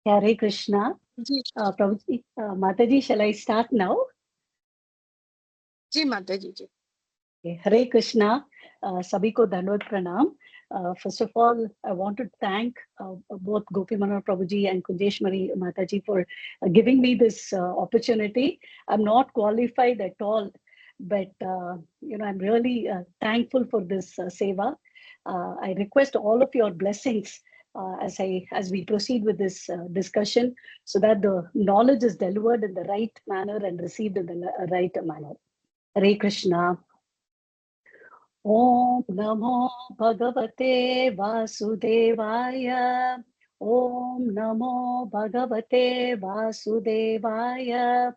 Hare Krishna. Ji Prabhuji, Mataji, shall I start now? जी माता जी जी Okay. Hare Krishna. Sabhi ko Dandavat Pranam. First of all, I want to thank both Gopi Manohar Prabhuji and Kunjeshwari Mataji for giving me this opportunity. I'm not qualified at all, but I'm really thankful for this seva. I request all of your blessings as we proceed with this discussion, so that the knowledge is delivered in the right manner and received in the right manner. Hare Krishna. Om Namo Bhagavate Vasudevaya. Om Namo Bhagavate Vasudevaya.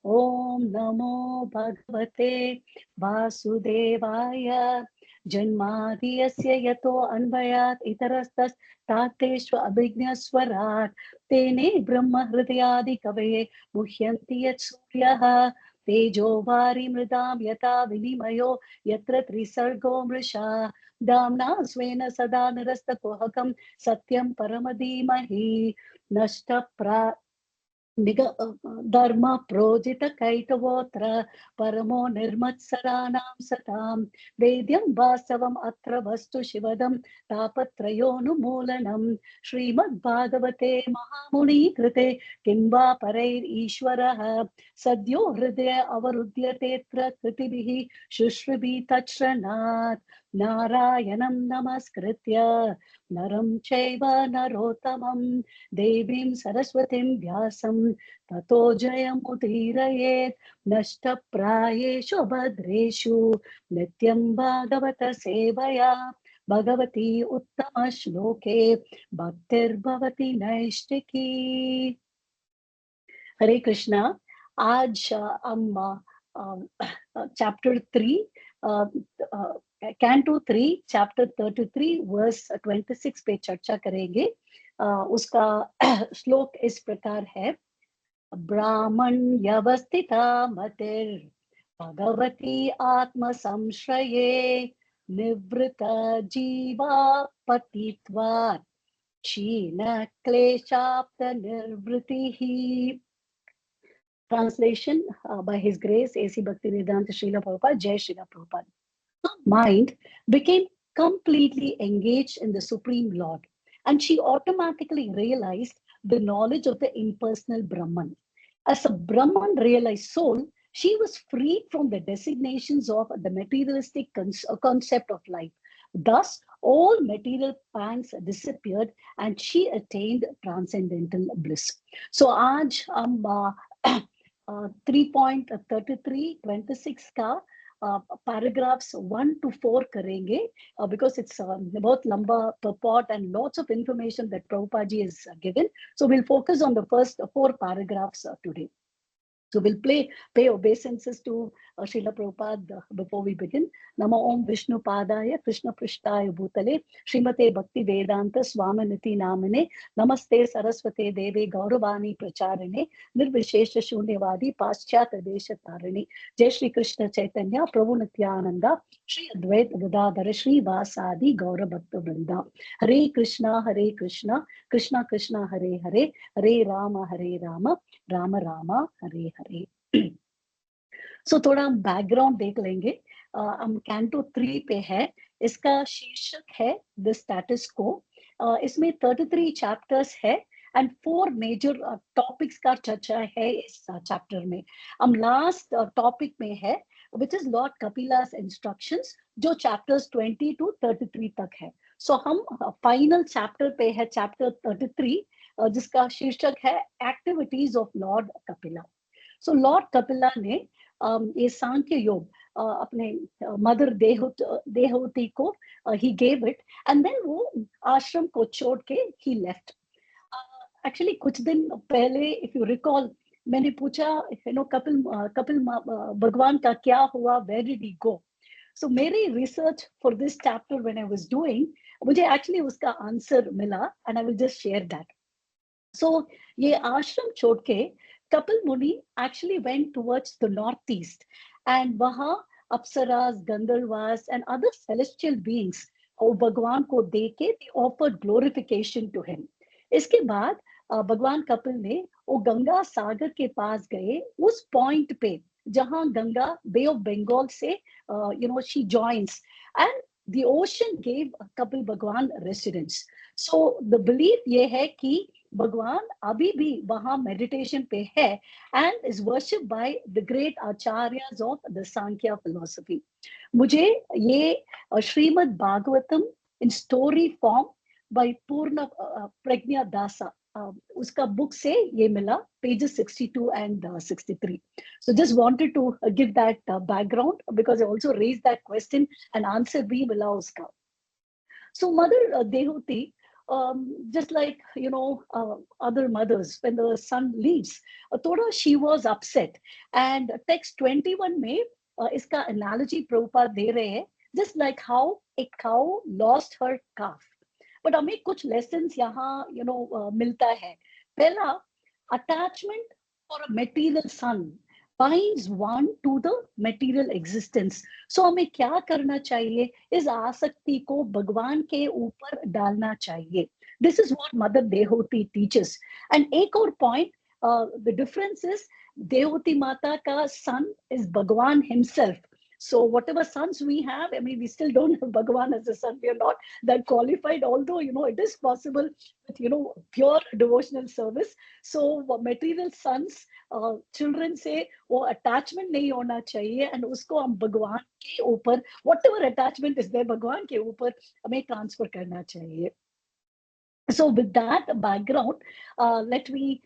Om Namo Bhagavate Vasudevaya. Janmadiyasya yato anvayat itarastas tateshva abhignaswarat tene brahma hridayadi kavaye muhyanti yat suryaha tejo vari mridam yata vinimayo यत्र त्रिसर्गो मृषा दाम्ना स्वेन सदा निरस्तकुहकं सत्यं परमधीमहि नष्टप्रा धर्म प्रोजित कैटवोत्र परमो निर्मत्सराणां सतां वेद्यं वास्तवम् अत्र वस्तु शिवदं तापत्रयोन्मूलनं श्रीमद्भागवते महामुनि कृते किं वा परैरीश्वरः सद्यो हृदय अवरुध्यतेऽत्र कृतिभिः शुश्रुभिः तच्छृणात् नारायणं नमस्कृत्य नरं चैव नरोत्तमं देवीं सरस्वतीं व्यासं ततो जयमुदीरयेत् नष्टप्रायेषु भद्रेषु नित्यं भागवत सेवया भगवती उत्तमश्लोके भक्तिर्भवति नैष्टिकी. हरे कृष्णा. आज हम चैप्टर 3 कैंटो 3 चैप्टर 33 वर्स 26 पे चर्चा करेंगे. उसका श्लोक इस प्रकार है. ब्राह्मण्यवस्थिता मतिर् भगवती आत्म संश्रये निवृत जीवा पतित्वात् क्षीण क्लेशाप्त निर्वृतिः. Translation by His Grace A.C. Bhaktivedanta Srila Prabhupada, Jai Srila Prabhupada. Her mind became completely engaged in the Supreme Lord, and she automatically realized the knowledge of the impersonal Brahman. As a Brahman realized soul, she was freed from the designations of the materialistic concept of life. Thus, all material pangs disappeared and she attained transcendental bliss. So, आज हम 3.33 26 का paragraphs 1 to 4 करेंगे, because it's बहुत लंबा purport and lots of information that Prabhupada ji has given. So we'll focus on the first 4 paragraphs today. So we'll pay obeisances to Srila Prabhupada before we begin. Namo Om Vishnu Padaya Krishna Prishtaya Bhutale Srimate Bhakti Vedanta Swaminiti Namane Namaste Saraswate Deve Gauravani Pracharine Nirvishesha Shunyavadi Paschata Desha Tarini. Jai Shri Krishna Chaitanya Prabhu Nityananda Shri Advaita Gadadhara Shri Vasadi Gaura Bhakta Vrinda. Hare Krishna Krishna Krishna Hare Hare Hare Rama Rama Rama Hare Hare. So थोड़ा हम background देख लेंगे. हम canto 3 पे है. इसका शीर्षक है द स्टेटस को. इसमें 33 चैप्टर्स है एंड 4 मेजर टॉपिक्स का चर्चा है इस चैप्टर में. हम लास्ट टॉपिक में है which is Lord Kapila's instructions, जो चैप्टर्स 20 to 33 तक है. सो हम फाइनल चैप्टर पे है, चैप्टर 33, जिसका शीर्षक है activities of Lord Kapila. So Lord Kapila ने ये सांख्य योग अपने मदर देहूति को ही गेव इट, एंड देन वो आश्रम को छोड़ के ही लेफ्ट. एक्चुअली कुछ दिन पहले इफ यू रिकॉल, मैंने पूछा कपिल भगवान का क्या हुआ, वेयर डिड ही गो. सो मेरी research for this chapter when I was doing, मुझे एक्चुअली उसका आंसर मिला and I will just share that. So ये आश्रम छोड़ के कपिल मुनि actually went towards the northeast, and वहाँ apsaras, गंधर्वास and other celestial beings वो भगवान को देके they offered glorification to him. इसके बाद भगवान कपिल ने वो गंगा सागर के पास गए, उस पॉइंट पे जहां गंगा बे ऑफ बंगाल से she joins and the ocean gave Kapil भगवान रेसिडेंस. सो द बिलीफ ये है कि भगवान अभी भी वहां मेडिटेशन पे है and is worshipped by the great acharyas of the Sankhya philosophy. मुझे ये Shrimad Bhagavatam in story form by पूर्ण प्रज्ञा दासा, उसका बुक से ये मिला, pages 62 and 63. So just wanted to give that background because I also raised that question and answer भी मिला उसका. So Mother Dehuti, just like other mothers, when the son leaves, thoda she was upset. And text 21 में इसका analogy Prabhupada दे रहे हैं, just like how a cow lost her calf. But हमें कुछ lessons यहाँ मिलता है. पहला, attachment for a material son binds one to the material existence. So हमें क्या करना चाहिए, इस आसक्ति को भगवान के ऊपर डालना चाहिए. This is what Mother Dehuti teaches. And एक और point, the difference is Dehuti Mata ka son is Bhagwan himself. So whatever sons we have, I mean, we still don't have Bhagwan as a son. We are not that qualified, although, it is possible with, pure devotional service. So material sons, children say, वो attachment नहीं होना चाहिए, and उसको हम भगवान के ऊपर, whatever attachment is there, भगवान के ऊपर हमें transfer करना चाहिए. So with that background, let me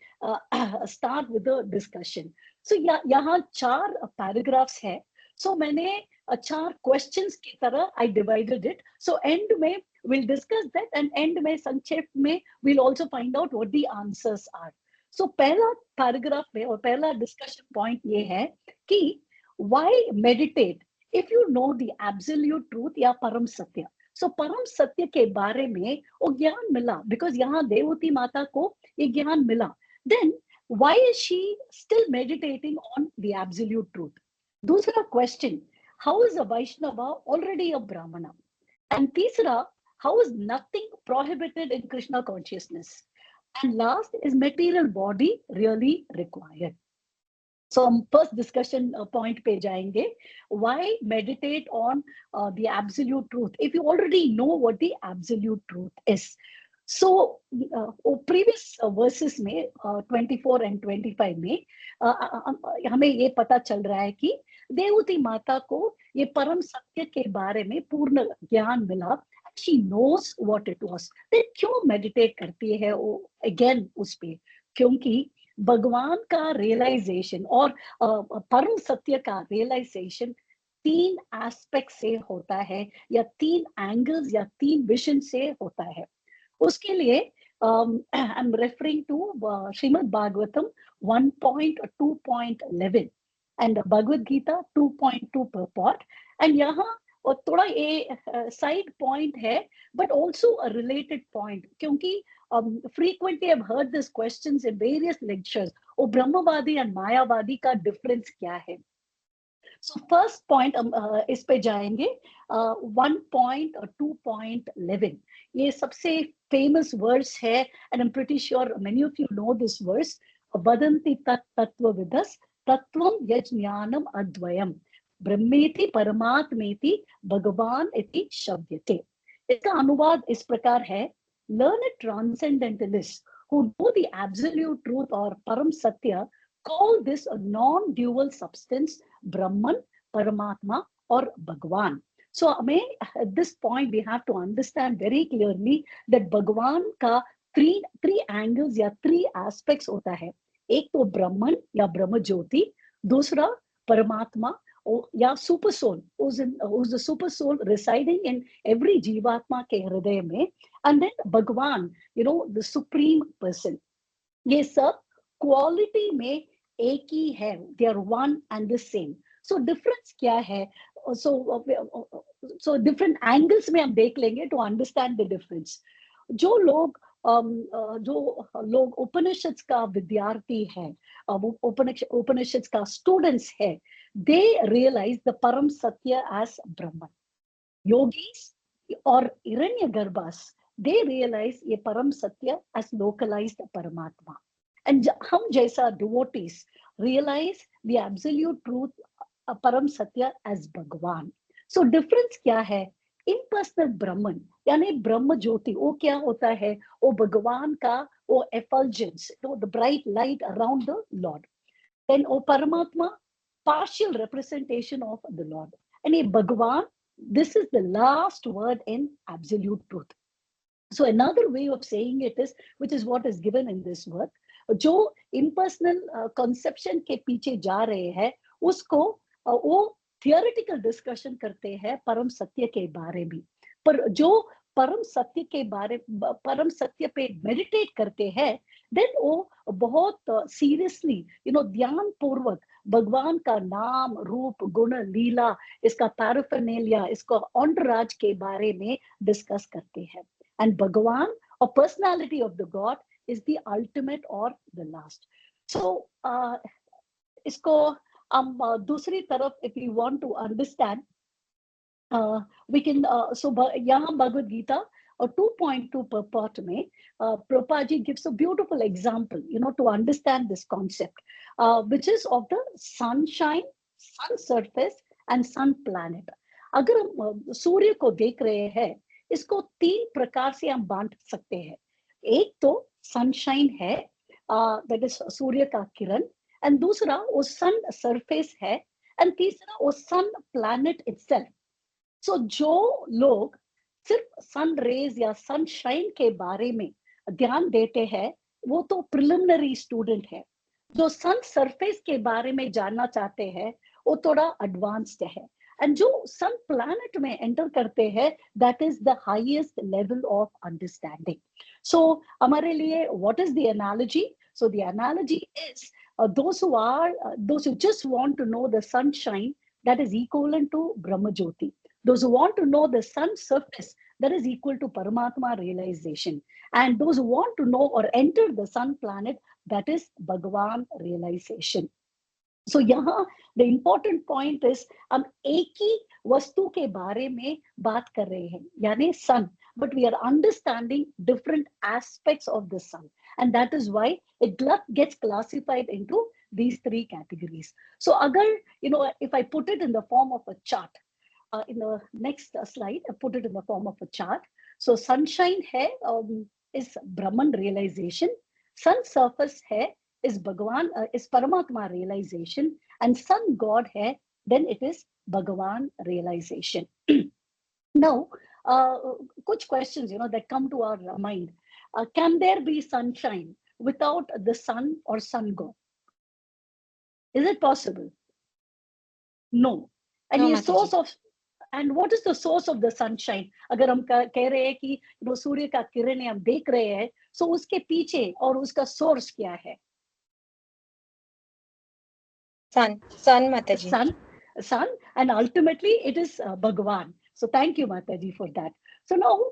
start with the discussion. So यहाँ 4 paragraphs है. So मैंने 4 questions की तरह I divided it. So end में we'll discuss that, and end में संक्षेप में we'll also find out what the answers are. So पहला paragraph में और पहला discussion point ये है कि why meditate if you know the absolute truth या परम सत्य. So परम सत्य के बारे में वो ज्ञान मिला, because यहाँ देवती माता को ये ज्ञान मिला. Then why is she still meditating on the absolute truth? दूसरा question, how is a Vaishnava already a Brahmana? And तीसरा, how is nothing prohibited in Krishna consciousness? And last, is material body really required? So हम first discussion point पे जाएंगे. Why meditate on the absolute truth if you already know what the absolute truth is? So previous verses में 24 and 25 में हमें ये पता चल रहा है कि देवती माता को ये परम सत्य के बारे में पूर्ण ज्ञान मिला. She knows what it was. Then क्यों meditate करती है वो again उस पे? क्योंकि भगवान का रियलाइजेशन और परम सत्य का रियलाइजेशन 3 एस्पेक्ट से होता है, या 3 एंगल्स या 3 विजन से होता है. उसके लिए I am referring to Srimad Bhagavatam 1.2.11 and Bhagavad Gita 2.2 purport. And यहाँ और थोड़ा ये साइड पॉइंट है, but also a related point, क्योंकि frequently I've heard these questions in various lectures. ओ ब्रह्मवादी and मायावादी का डिफरेंस क्या है? So first point इस पे जाएंगे 1.2.11. ये सबसे famous verse है, and I'm pretty sure many of you know this verse. वदन्ति तत्त्वविदस् तत्त्वं यज्ञानम् अद्वयम् ब्रह्मेति परमात्मेति भगवान इति शब्दते. इसका अनुवाद इस प्रकार है: learned transcendentalists who know the absolute truth or param satya call this a non-dual substance, Brahman, Paramatma, or Bhagwan. So at this point we have to understand very clearly that Bhagwan का three angles या 3 aspects होता है. एक तो ब्रह्मन या ब्रह्म ज्योति, दूसरा परमात्मा या super soul, who's the super soul residing in every जीवात्मा के हृदय में, and then भगवान, the supreme person. ये सब क्वालिटी में एक ही है, they are one and the same. So difference क्या है? So different angles में हम देख लेंगे to understand the difference. जो लोग उपनिषद का विद्यार्थी है, उपनिषद का स्टूडेंट्स है, they realize the param satya as Brahman. Yogis or Hiranyagarbhas, they realize ये परम सत्य as localized परमात्मा. And हम जैसा devotees realize the absolute truth परम सत्य as भगवान. So difference क्या है? Impersonal Brahman यानी ब्रह्म ज्योति, वो क्या होता है? वो भगवान का वो effulgence, the bright light around the Lord. Then O Paramatma, partial representation of the Lord. And a Bhagavan, this is the last word in absolute truth. So another way of saying it is, which is what is given in this work, जो impersonal conception के पीछे जा रहे हैं, उसको वो theoretical discussion करते हैं परम सत्य के बारे में. पर जो परम सत्य के बारे, परम सत्य पे मेडिटेट करते हैं, देन वो बहुत सीरियसली ध्यान पूर्वक भगवान का नाम, रूप, गुण, लीला, इसका पैराफर्नेलिया, इसका ऑन्टराज के बारे में डिस्कस करते हैं. And Bhagavan, or personality of the God, is the ultimate or the last. So, isko दूसरी तरफ, if we want to understand, we can, so यहाँ Bhagavad Gita, 2.2 purport में, Prabhupada ji gives a beautiful example, to understand this concept, which is of the sunshine, sun surface, and sun planet. अगर हम सूर्य को देख रहे हैं, इसको 3 प्रकार से हम बांट सकते हैं. एक तो सनशाइन है, दैट इज सूर्य का किरण, एंड दूसरा वो सन सरफेस है, एंड तीसरा वो सन प्लैनेट इटसेल्फ. सो जो लोग सिर्फ सन रेज या सनशाइन के बारे में ध्यान देते हैं, वो तो प्रिलिमिनरी स्टूडेंट है. जो सन सरफेस के बारे में जानना चाहते हैं, वो थोड़ा एडवांस्ड है. And जो sun planet में enter करते हैं, that is the highest level of understanding. So हमारे लिए, what is the analogy? So the analogy is those who just want to know the sunshine, that is equivalent to Brahma Jyoti. Those who want to know the sun surface, that is equal to Paramatma realization. And those who want to know or enter the sun planet, that is Bhagavan realization. So यहाँ the important point is, हम एक ही वस्तु के बारे में बात कर रहे हैं, यानी sun, but we are understanding different aspects of the sun, and that is why it gets classified into these 3 categories. So अगर, if I put it in the form of a chart, in the next slide, I put it in the form of a chart. So sunshine है, is Brahman realization, sun surface है, is Bhagavan, is Paramatma realization, and sun God hai, then it is Bhagavan realization. Now, kuch questions, that come to our mind. Can there be sunshine without the sun or sun God? Is it possible? No. And No, the source of, and what is the source of the sunshine? अगर हम कह रहे हैं कि सूर्य का किरणें हम देख रहे हैं, so उसके पीछे और उसका source क्या है? Sun, Mataji. Sun, and ultimately it is Bhagavan. So thank you, Mataji, for that. So now,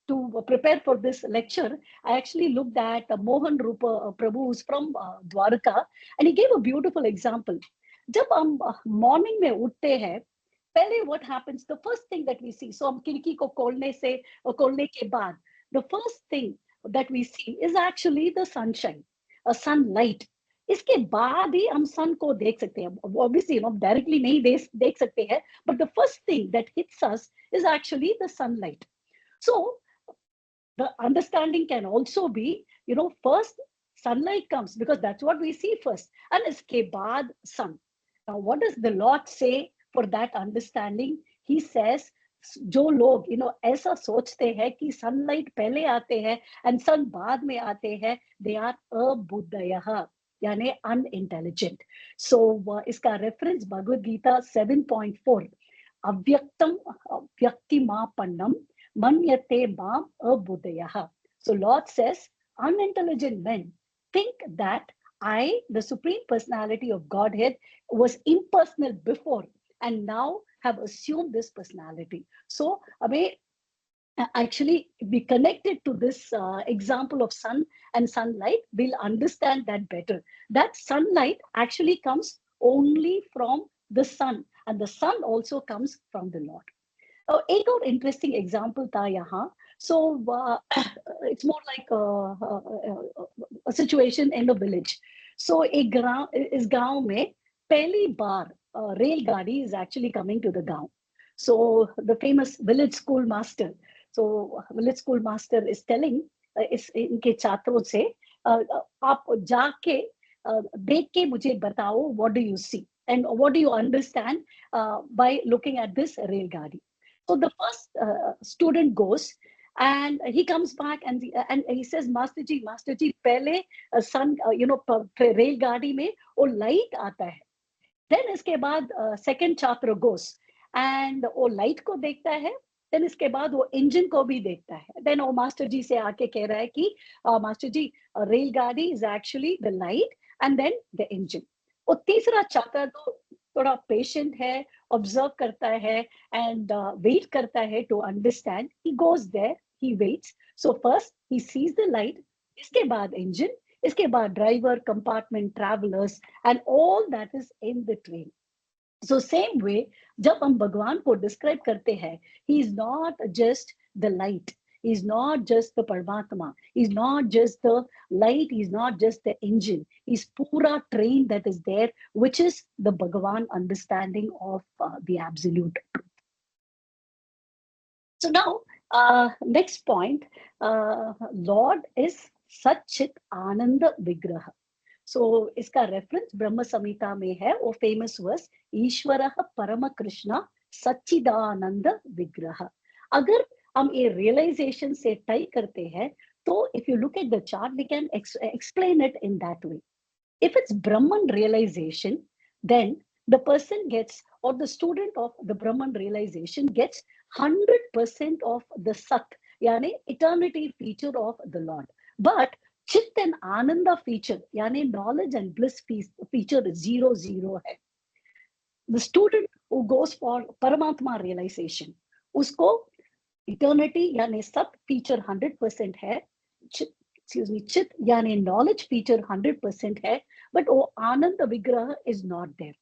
to prepare for this lecture, I actually looked at Mohan Rupa Prabhu, who's from Dwarka, and he gave a beautiful example. जब हम morning में उठते हैं, पहले what happens? The first thing that we see, so हम खिड़की को खोलने के बाद, the first thing that we see is actually the sunshine, a sunlight. इसके बाद ही हम sun को देख सकते हैं. Obviously, directly नहीं देख सकते हैं, but the first thing that hits us is actually the sunlight. So the understanding can also be, first sunlight comes because that's what we see first, and iske baad sun. Now, what does the Lord say for that understanding? He says, जो लोग ऐसा सोचते हैं कि sunlight पहले आते हैं and सन बाद में आते हैं, दे आर अबुद्धयः, यानी अनइंटेलिजेंट. सो इसका रेफरेंस भगवद गीता 7.4, अव्यक्तम व्यक्तिमापन्नम मन्यते माम अबुद्धयः. So Lord says, unintelligent men think that I, the Supreme Personality of Godhead, was impersonal before and now have assumed this personality. So, actually, if we connect it to this example of sun and sunlight, we'll understand that better. That sunlight actually comes only from the sun, and the sun also comes from the Lord. एक और interesting example था यहाँ. So it's more like a situation in a village. So इस गांव में पहली बार रेलगाड़ी is actually coming to the गांव. So the famous village school master. So village school master is telling इनके छात्रों से आप जाके देख के मुझे बताओ, what do you see and what do you understand by looking at this रेलगाड़ी. So the first student goes and he comes back and he says, Master ji, पहले sun, रेलगाड़ी में वो light आता है. Then इसके बाद second छात्र goes and वो light को देखता है. Then इसके बाद वो engine को भी देखता है. Then वो master जी से आके कह रहा है कि master जी, रेलगाड़ी is actually the light and then the engine. वो तीसरा छात्र तो थोड़ा patient है, observe करता है and wait करता है to understand. He goes there, he waits. So first he sees the light, इसके बाद engine, इसके बाद driver, compartment, travelers and all that is in the train. So same way, जब हम भगवान को describe करते हैं, he is not just the light. He's not just the Paramatma. He's not just the light. He's not just the engine. He's pura train that is there, which is the Bhagavan understanding of the absolute truth. So now, next point, Lord is Satchit Ananda Vigraha. So इसका reference ब्रह्म संहिता में है, वो famous verse, ईश्वरः परम कृष्ण सच्चिदानंद विग्रह. अगर हम ये realization से tie करते हैं, तो if you look at the chart, we can explain it in that way. If it's Brahman realization, then the person gets, or the student of the Brahman realization gets 100% of the Sat, yani eternity feature of the Lord. But Chit and Ananda feature, yani knowledge and bliss feature is 0 hai. The student who goes for Paramatma realization, usko eternity yani Sat feature 100% hai, Chit yani knowledge feature 100% hai, but वो Ananda Vigraha is not there.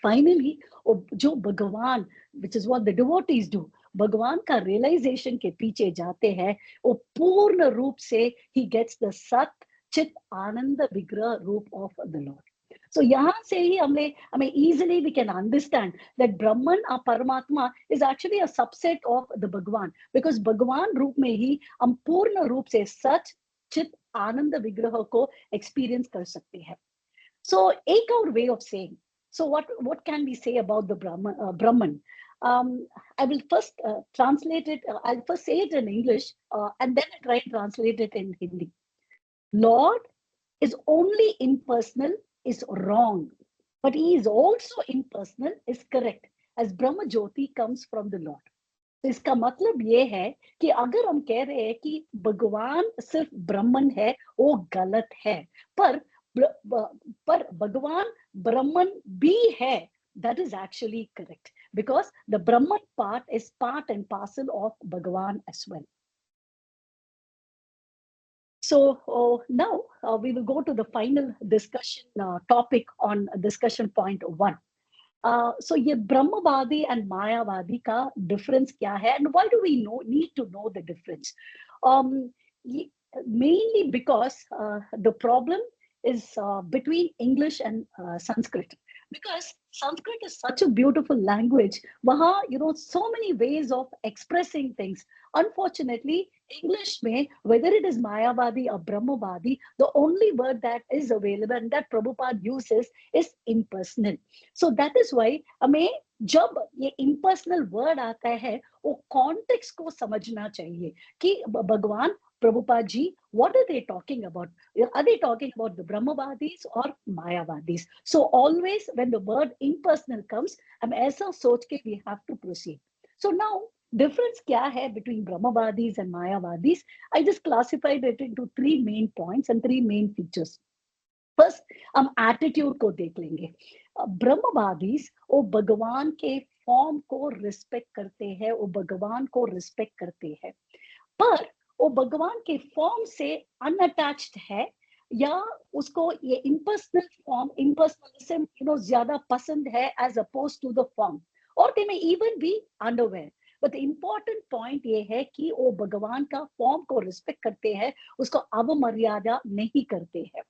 Finally, जो भगवान, which is what the devotees do, भगवान का realization के पीछे जाते हैं, वो पूर्ण रूप से he gets the Sat Chit Ananda Vigraha रूप of the Lord. So यहाँ से ही हमें easily we can understand that Brahman or Paramatma is actually a subset of the Bhagwan, because Bhagwan रूप में ही हम पूर्ण रूप से सच चित आनंद विग्रह को experience कर सकते हैं. So एक और way of saying. So what can we say about the Brahman? I will first translate it. I'll first say it in English and then I try to translate it in Hindi. Lord is only impersonal is wrong, but he is also impersonal is correct, as Brahma Jyoti comes from the Lord. तो इसका मतलब ये है कि अगर हम कह रहे हैं कि भगवान सिर्फ ब्रह्मन है, वो गलत है, पर भगवान ब्रह्मन भी है, that is actually correct, because the Brahman part is part and parcel of Bhagavan as well. So now we will go to the final discussion topic on discussion point 1. So ये ब्रह्मवादी and मायावादी का difference क्या है, and why do we need to know the difference? Mainly because the problem is between English and Sanskrit, because Sanskrit is such a beautiful language. वहाँ, so many ways of expressing things. Unfortunately, English में, whether it is Mayavadi or Brahmavadi, the only word that is available and that Prabhupada uses is impersonal. So that is why हमें जब ये impersonal word आता है, वो context को समझना चाहिए कि भगवान Prabhupada ji, what are they talking about? Are they talking about the Brahmavadis or Mayavadis? So always when the word impersonal comes, हम ऐसा सोच के we have to proceed. So now, difference क्या है between Brahmavadis and Mayavadis? I just classified it into 3 main points and 3 main features. First, हम attitude को देख लेंगे. Brahmavadis वो भगवान के फॉर्म को रिस्पेक्ट करते हैं, वो भगवान को रिस्पेक्ट करते हैं, पर वो भगवान के फॉर्म से अनअटैच्ड है, या उसको ये impersonal form, impersonalism, ज्यादा पसंद है as opposed to the form, or they may even be unaware. But important point ये है कि वो भगवान का फॉर्म को रिस्पेक्ट करते हैं, उसको अवमर्यादा नहीं करते हैं.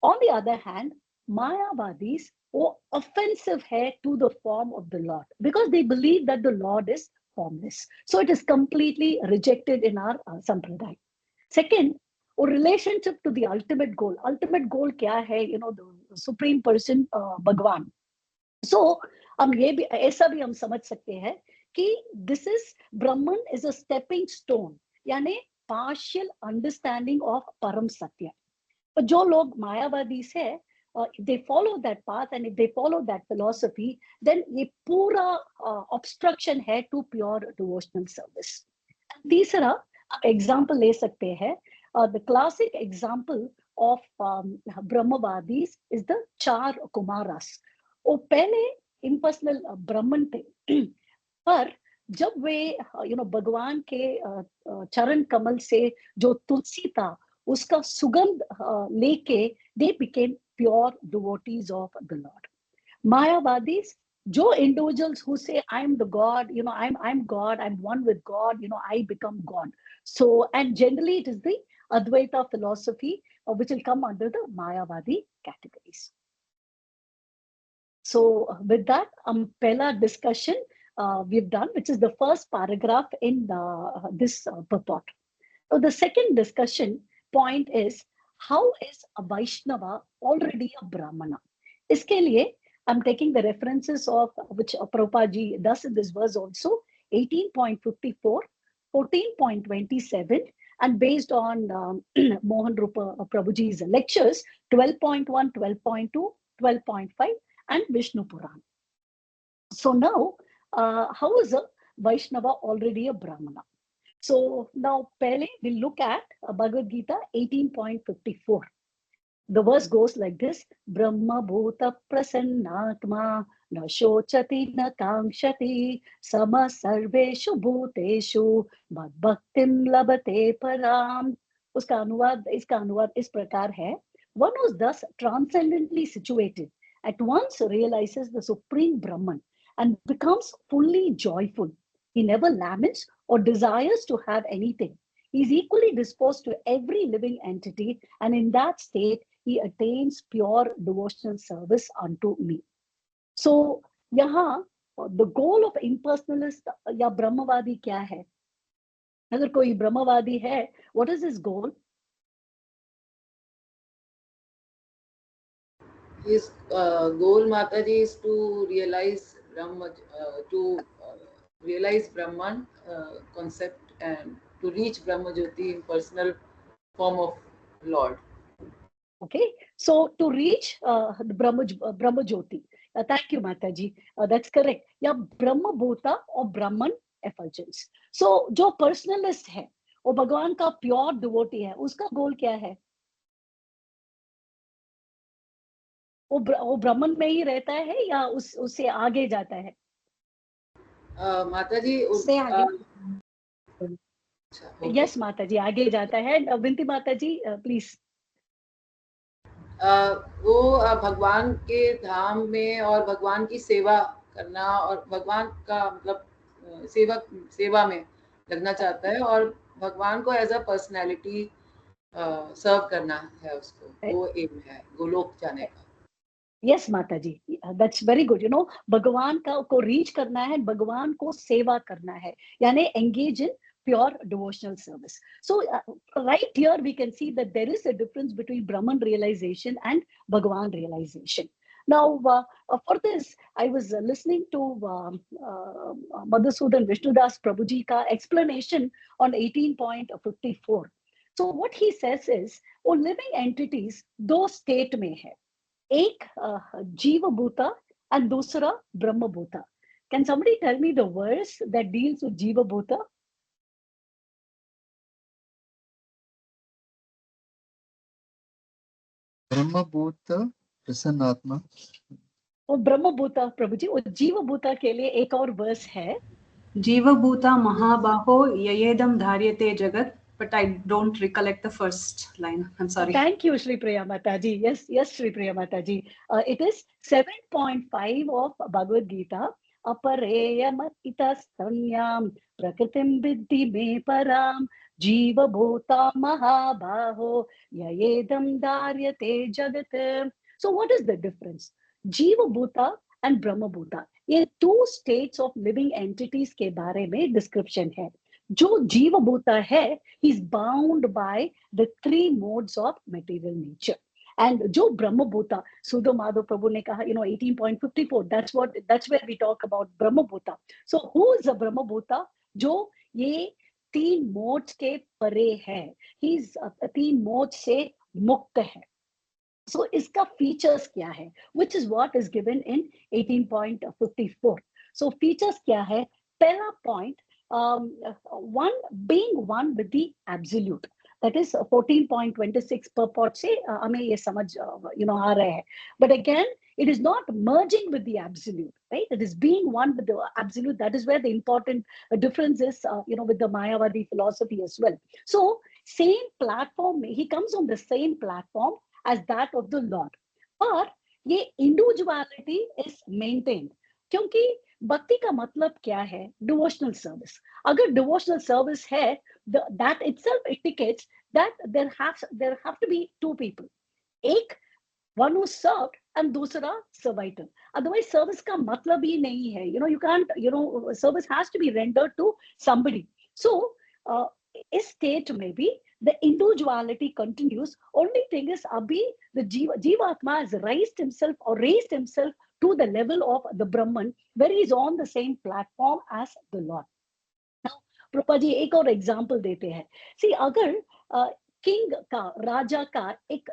On the other hand, Mayavadis वो offensive है to the form of the Lord because they believe that the Lord is formless. So it is completely rejected in our sampradaya. Second, or relationship to the ultimate goal. Ultimate goal क्या है? You know, the supreme person, भगवान. So हम ये भी ऐसा भी हम समझ सकते हैं कि this is Brahman is a stepping stone, यानी partial understanding of परम सत्य. But जो लोग मायावादी है, if they follow that path and if they follow that philosophy, then ये पूरा obstruction है to pure devotional service. तीसरा example ले सकते हैं, the classic example of Brahmavadis is the चार कुमारास. वो पहले impersonal ब्राह्मण थे, पर जब वे भगवान के चरण कमल से जो तुलसी था उसका सुगंध लेके they became pure devotees of the Lord. Mayavadis, जो individuals who say I'm the God, I'm God, I'm one with God, I become God. So, and generally it is the Advaita philosophy which will come under the Mayavadi categories. So with that, pehla discussion we've done, which is the first paragraph in this purport. So the second discussion point is, how is a Vaishnava already a Brahmana? Iske liye, I'm taking the references of which Prabhupada ji does in this verse also, 18.54, 14.27, and based on Mohan Rupa Prabhuji's lectures, 12.1, 12.2, 12.5, and Vishnu Puran. So now, how is a Vaishnava already a Brahmana? So now, pehle we'll look at Bhagavad Gita 18.54. The verse goes like this: Brahma Bhuta Prasannatma na shochati na kamshati sama sarveshu bhuteshu mad bhaktim labate param. इसका अनुवाद इस प्रकार है: one who is thus transcendently situated at once realizes the supreme Brahman and becomes fully joyful. He never laments or desires to have anything. He is equally disposed to every living entity, and in that state, he attains pure devotional service unto me. So, यहाँ the goal of impersonalist या ब्रह्मवादी क्या है? अगर कोई ब्रह्मवादी है, what is his goal? His goal, Mataji, is to realize realize Brahman concept and to reach Brahma Jyoti in personal form of Lord. Okay, so to reach the Brahma Jyoti. Thank you, Mataji. That's correct. Yeah, Brahma Bhuta or Brahman effulgence. So, जो personalist है, वो भगवान का pure devotee है, उसका goal क्या है? वो ब्राह्मण में ही रहता है या उससे आगे जाता है? माताजी उससे आगे. यस माताजी, आगे जाता है. विनती माताजी, प्लीज. वो भगवान के धाम में और भगवान की सेवा करना और भगवान का मतलब सेवा में लगना चाहता है और भगवान को एज अ पर्सनैलिटी सर्व करना है उसको. वो एम है गोलोक जाने का. Yes, Mataji, that's very good. भगवान को रीच करना है, भगवान को सेवा करना है, यानी engage in pure devotional service. So right here we can see that there is a difference between Brahman realization and Bhagwan realization. Now, for this, I was listening to Madhusudan Vishnudas Prabhuji ka explanation on 18.54. So what he says is, वो living entities दो state में है. एक जीव भूता and दूसरा ब्रह्म भूता. Can somebody tell me the verse that deals with जीव भूता? ब्रह्म भूत प्रसन्नात्मा. वो ब्रह्म भूता प्रभु जी, वो जीव भूता के लिए एक और वर्स है. जीव भूता महाबाहो ययेदम धार्यते जगत. But I don't recollect the first line. I'm sorry. Thank you, Shri Priya Mataji. Yes, Shri Priya Mataji. It is 7.5 of Bhagavad Gita. अपरेयमतितस्तन्यां प्रकृतिं विद्धि मे परां जीवभूता महाबाहो ययेदं धार्यते जगत्. So what is the difference? Jiva Bhuta and Brahma Bhuta, ये two states of living entities के बारे में description है. जो जीव भूता है, he is bound by the three modes of material nature. And जो ब्रह्म भूता, सुधो माधव प्रभु ने कहा, 18.54, that's where we talk about ब्रह्म भूता. So who is a ब्रह्म भूता? जो ये तीन मोड्स के परे है, he is तीन मोड से मुक्त है. So इसका features क्या है? Which is what is given in 18.54. So features क्या है? पहला point, one being one with the absolute. That is 14.26 purport से हमें ये समझ आ रहा है. But again, it is not merging with the absolute, right? It is being one with the absolute. That is where the important difference is, with the Mayavadi philosophy as well. So same platform, he comes on the same platform as that of the Lord. और ये individuality is maintained. क्योंकि भक्ति का मतलब क्या है? Devotional service. अगर devotional service है, that itself indicates that there have to be two people. एक, one who served, and दूसरा servitor. Otherwise, service का मतलब ही नहीं है. You can't, service has to be rendered to somebody. So, इस state में भी the individuality continues. Only thing is, abhi the Jivatma has raised himself to the level of the Brahman, where he is on the same platform as the Lord. Now, Prabhupada ji एक और example देते हैं. See, अगर king का, राजा का एक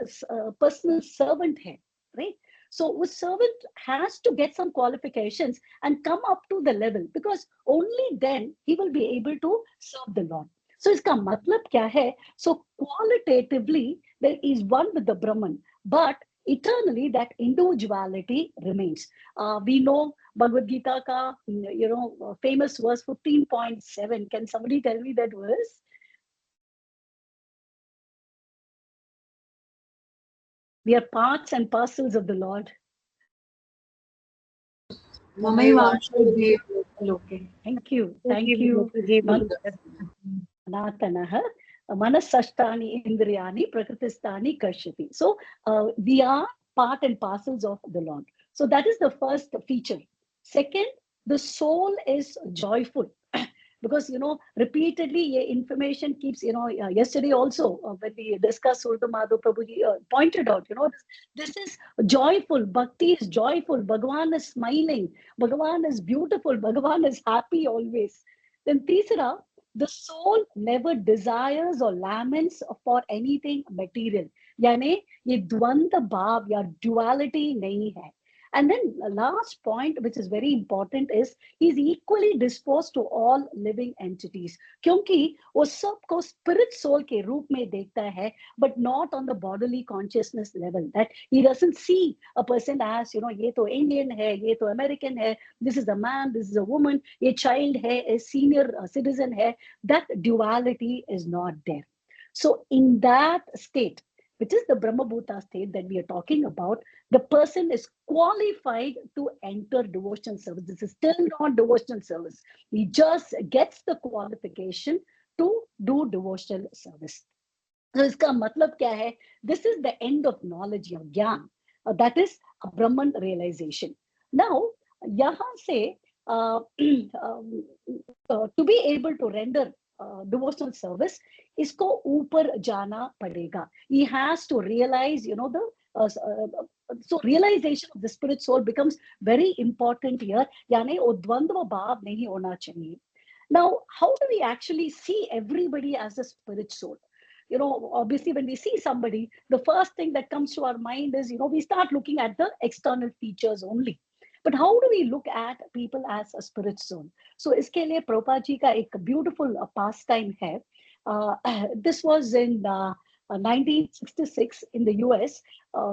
personal servant है, right? So, a servant has to get some qualifications and come up to the level, because only then he will be able to serve the Lord. So इसका मतलब क्या है? So qualitatively there is one with the Brahman, but eternally that individuality remains. We know Bhagavad Gita ka, famous verse 15.7. Can somebody tell me that verse? We are parts and parcels of the Lord. Thank you. Anatanaha manasashtani indriyani prakristani karshati. So we are part and parcels of the Lord. So that is the first feature. Second, the soul is joyful. Because, repeatedly, information keeps, yesterday also, when we discussed, Surda Madhav Prabhuji pointed out, this is joyful. Bhakti is joyful. Bhagavan is smiling. Bhagavan is beautiful. Bhagavan is happy always. Then, Tisra, the soul never desires or laments for anything material. यानी ये द्वंद्व भाव या duality नहीं है. And then the last point, which is very important, is he is equally disposed to all living entities. क्योंकि वो सबको spirit soul के रूप में देखता है, but not on the bodily consciousness level. That he doesn't see a person as, ये तो Indian है, ये तो American है, this is a man, this is a woman, ये child है, a senior citizen है. That duality is not there. So in that state, which is the Brahma Bhuta state that we are talking about, the person is qualified to enter devotional service. This is still not devotional service. He just gets the qualification to do devotional service. So iska matlab kya hai? This is the end of knowledge, or gyan. That is a Brahman realization. Now, yahan se to be able to render devotional service, isko upar jana padega. He has to realize, so realization of the spirit soul becomes very important here. Yani udvandva bhav nahi hona chahiye. Now, how do we actually see everybody as a spirit soul? Obviously, when we see somebody, the first thing that comes to our mind is, we start looking at the external features only. But how do we look at people as a spirit soul? So, iske liye Prabhupada ji ka ek beautiful pastime hai. This was in 1966 in the US.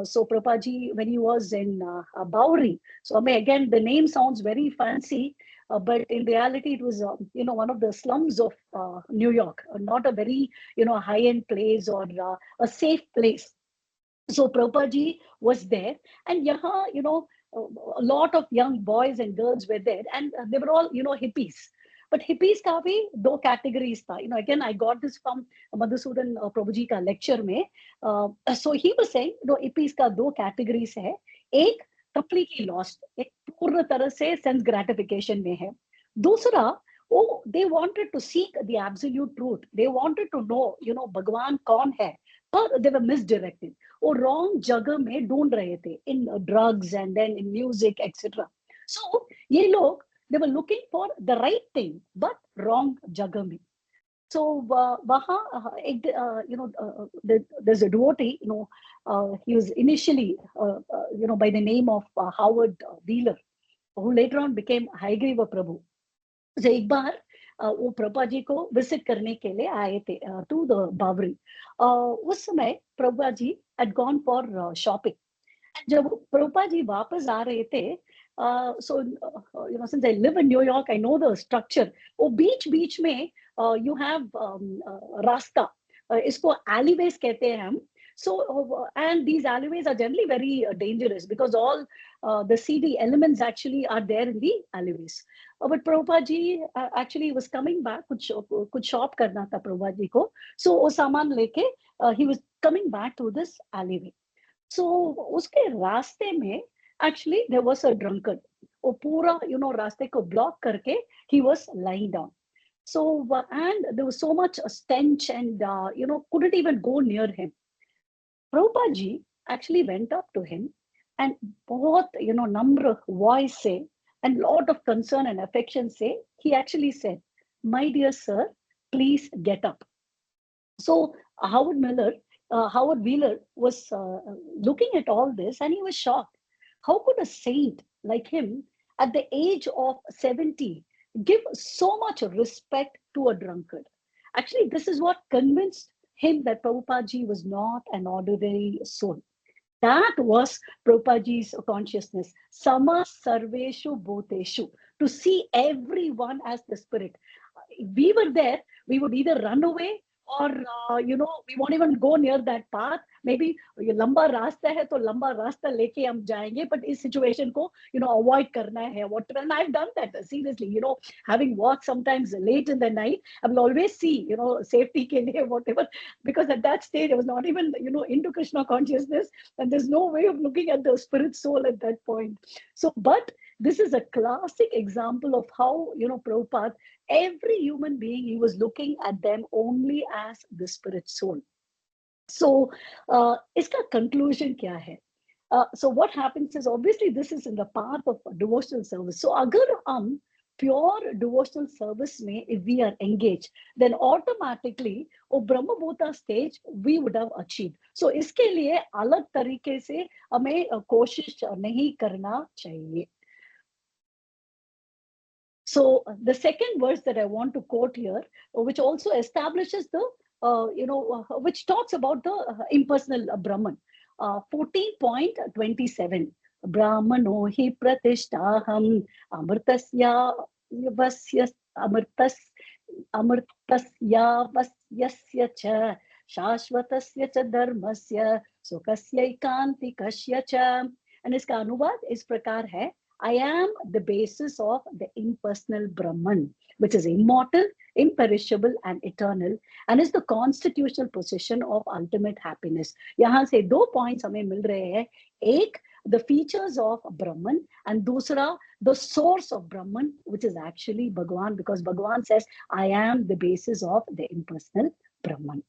So, Prabhupada ji, when he was in Bowery. So, again, the name sounds very fancy, but in reality, it was, one of the slums of New York, not a very, high-end place or a safe place. So, Prabhupada ji was there. And yaha, a lot of young boys and girls were there, and they were all, hippies. But hippies का भी दो categories था. Again, I got this from Madhusudan Prabhu ji का lecture में. So he was saying, hippies का दो categories है. एक completely lost, एक पूर्ण तरह से sense gratification में है. दूसरा, they wanted to seek the absolute truth. They wanted to know, भगवान कौन है. Or they were misdirected. वो wrong जगह में ढूंढ रहे थे, in drugs and then in music, etc. So ये लोग, they were looking for the right thing, but wrong jagah mein. So there's a devotee, he was initially, by the name of Howard Wheeler, who later on became Hayagriva Prabhu. So एक बार वो प्रभुपा जी को visit करने के लिए आए थे to the बावरी. उस समय Prabhupada ji had gone for shopping. जब प्रभुपा जी वापस आ रहे थे, so since I live in New York, I know the structure. वो बीच में you have रास्ता, इसको alleyways कहते हैं हम. So and these alleyways are generally very dangerous because all the seedy elements actually are there in the alleyways. But Prabhupada ji actually was coming back, कुछ shop करना था प्रभुपाद जी को. So वो सामान लेके he was coming back to this alleyway. So उसके रास्ते में actually there was a drunkard. वो पूरा रास्ते को block करके he was lying down. So and there was so much stench and couldn't even go near him. Prabhupada ji actually went up to him and बहुत number voice से and lot of concern and affection say, he actually said, "My dear sir, please get up." So Howard Wheeler was looking at all this and he was shocked. How could a saint like him at the age of 70 give so much respect to a drunkard? Actually, this is what convinced him that Prabhupada ji was not an ordinary soul. That was Prabhupada ji's consciousness. Sama sarveshu bhuteshu. To see everyone as the spirit. If we were there, we would either run away or, we won't even go near that path. Maybe lamba rasta hai to lamba rasta leke hum jayenge, but is situation ko, avoid karna hai, whatever. And I've done that, seriously, having walked sometimes late in the night, I will always see, safety ke liye, whatever, because at that stage, I was not even, into Krishna consciousness, and there's no way of looking at the spirit soul at that point. So, but this is a classic example of how, Prabhupada, every human being, he was looking at them only as the spirit soul. So, iska conclusion kya hai? So what happens is, obviously, this is in the path of devotional service. So, agar hum pure devotional service mein, if we are engaged, then automatically, वो ब्रह्म भूता stage we would have achieved. So, इसके लिए अलग तरीके से हमें कोशिश नहीं करना चाहिए. So the second verse that I want to quote here, which also establishes the, which talks about the impersonal Brahman, 14.27. Brahmano hi pratishtaham amritasya vasya amritasya vasyasya cha shashvatasya cha dharmasya sukasya ikantikasya cha. And iska अनुवाद इस प्रकार है, I am the basis of the impersonal Brahman, which is immortal, imperishable, and eternal, and is the constitutional position of ultimate happiness. यहाँ से दो points हमें मिल रहे हैं. एक, the features of Brahman, and दूसरा, the source of Brahman, which is actually Bhagwan, because Bhagwan says, I am the basis of the impersonal Brahman.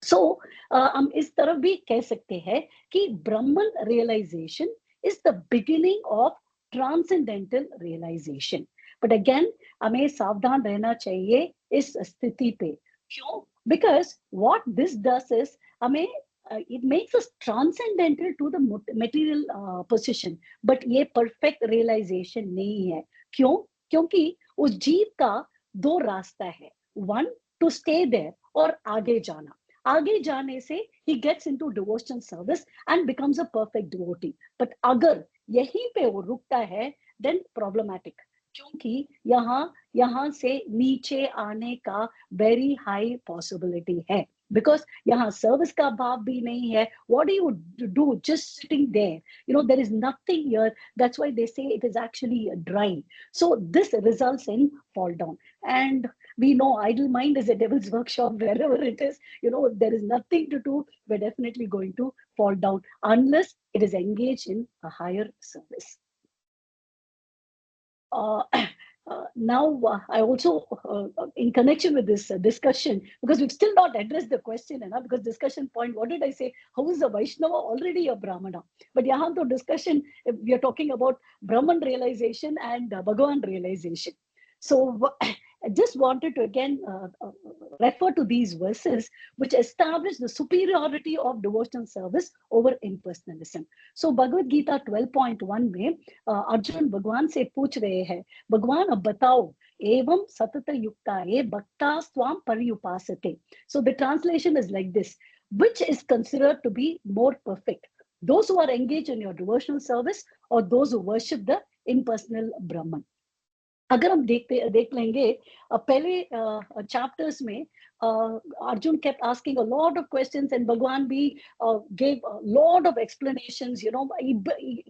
So, हम इस तरफ भी कह सकते हैं कि Brahman realization is the beginning of transcendental realization. But again, हमें सावधान रहना चाहिए इस स्थिति पे. क्यों? Because what this does is, हमें it makes us transcendental to the material position. But ये perfect realization नहीं है. क्यों? क्योंकि उस जीव का दो रास्ता है. One, to stay there, और आगे जाना. आगे जाने से he gets into devotional service and becomes a perfect devotee. But अगर यहीं पे वो रुकता है, then problematic. क्योंकि यहाँ से नीचे आने का very high possibility है, because यहाँ service का भाव भी नहीं है. What do you do just sitting there? There is nothing here. That's why they say it is actually dry. So this results in fall down. And we know idle mind is a devil's workshop. Wherever it is, there is nothing to do. We're definitely going to fall down unless it is engaged in a higher service. Now, I also, in connection with this discussion, because we've still not addressed the question, because discussion point, what did I say? How is a Vaishnava already a Brahmana? But yahan to discussion, we are talking about Brahman realization and Bhagavan realization. So I just wanted to again refer to these verses which establish the superiority of devotional service over impersonalism. So Bhagavad Gita 12.1 में अर्जुन भगवान से पूछ रहे हैं, भगवान अब बताओ एवं सतत युक्ताये भक्ता स्वाम पर्युपासते. So the translation is like this: which is considered to be more perfect, those who are engaged in your devotional service or those who worship the impersonal Brahman? अगर हम देख लेंगे पहले chapters में Arjun kept asking a lot of questions and Bhagwan भी gave a lot of explanations. He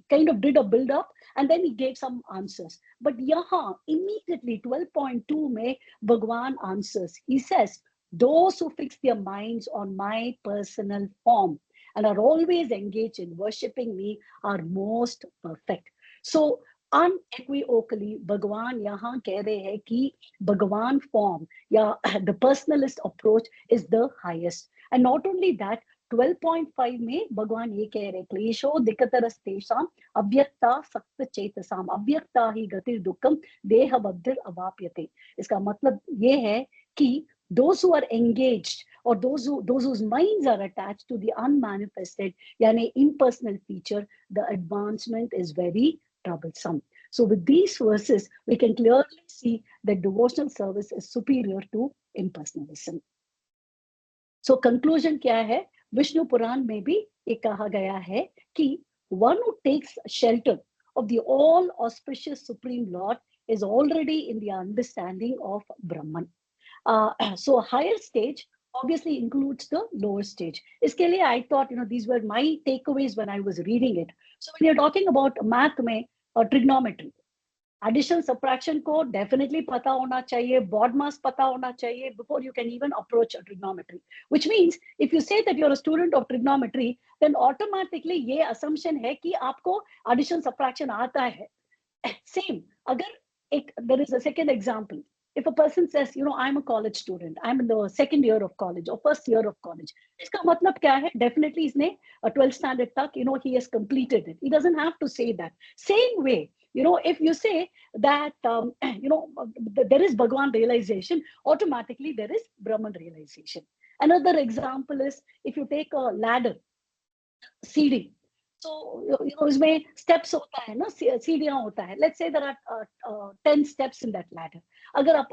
kind of did a build up and then he gave some answers. But यहाँ immediately 12.2 में Bhagwan answers. He says, those who fix their minds on my personal form and are always engaged in worshipping me are most perfect. So unequivocally भगवान यहाँ कह रहे हैं कि भगवान form या the personalist approach is the highest. And not only that, 12.5 में भगवान ये कह रहे क्लेशो दिक्कतरस्तेषाम अव्यक्ता सक्त चेतसाम अव्यक्ता ही गतिर दुक्खम देह बद्धिर अवाप्यते. इसका मतलब ये है कि those who are engaged or those whose minds are attached to the unmanifested यानी impersonal feature, the advancement is very troublesome. So with these verses, we can clearly see that devotional service is superior to impersonalism. So conclusion क्या है? विष्णु पुराण में भी ये कहा गया है कि one who takes shelter of the all auspicious Supreme Lord is already in the understanding of Brahman. So higher stage obviously includes the lower stage. इसके लिए I thought, these were my takeaways when I was reading it. So when you're talking about math में trigonometry, addition subtraction को definitely पता होना चाहिए, BODMAS पता होना चाहिए before you can even approach a trigonometry. Which means if you say that you're a student of trigonometry, then automatically ये assumption है कि आपको addition subtraction आता है. Same, अगर there is a second example. If a person says, I'm a college student, I'm in the second year of college or first year of college, इसका मतलब क्या है? Definitely इसने 12th standard तक, he has completed it. He doesn't have to say that. Same way, if you say that, there is Bhagwan realization, automatically there is Brahman realization. Another example is, if you take a ladder, सीढ़ी, so इसमें steps होता है ना, सीढ़ियां होता है. Let's say there are 10 steps in that ladder. अगर आप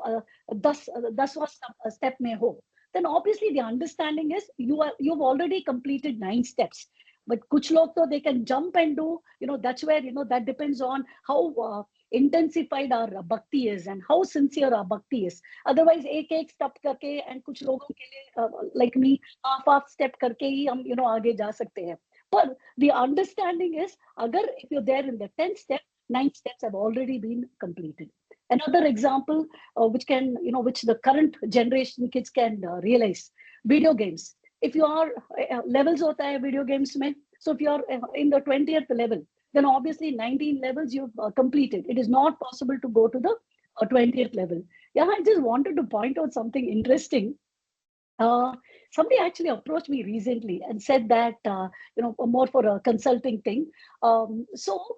10वां step में हो, then obviously the understanding is you've already completed 9 steps. But कुछ लोग तो they can jump and do, that's where, that depends on how intensified our bhakti is and how sincere our bhakti is. Otherwise एक step करके, and कुछ लोगों के लिए like me half step करके ही हम आगे जा सकते हैं. But the understanding is, if you're there in the 10th step, 9 steps have already been completed. Another example, which the current generation kids can realize, video games. If you are levels hota hai video games mein, so if you are in the 20th level, then obviously 19 levels you've completed. It is not possible to go to the 20th level. Yeah, I just wanted to point out something interesting. Somebody actually approached me recently and said that, more for a consulting thing. So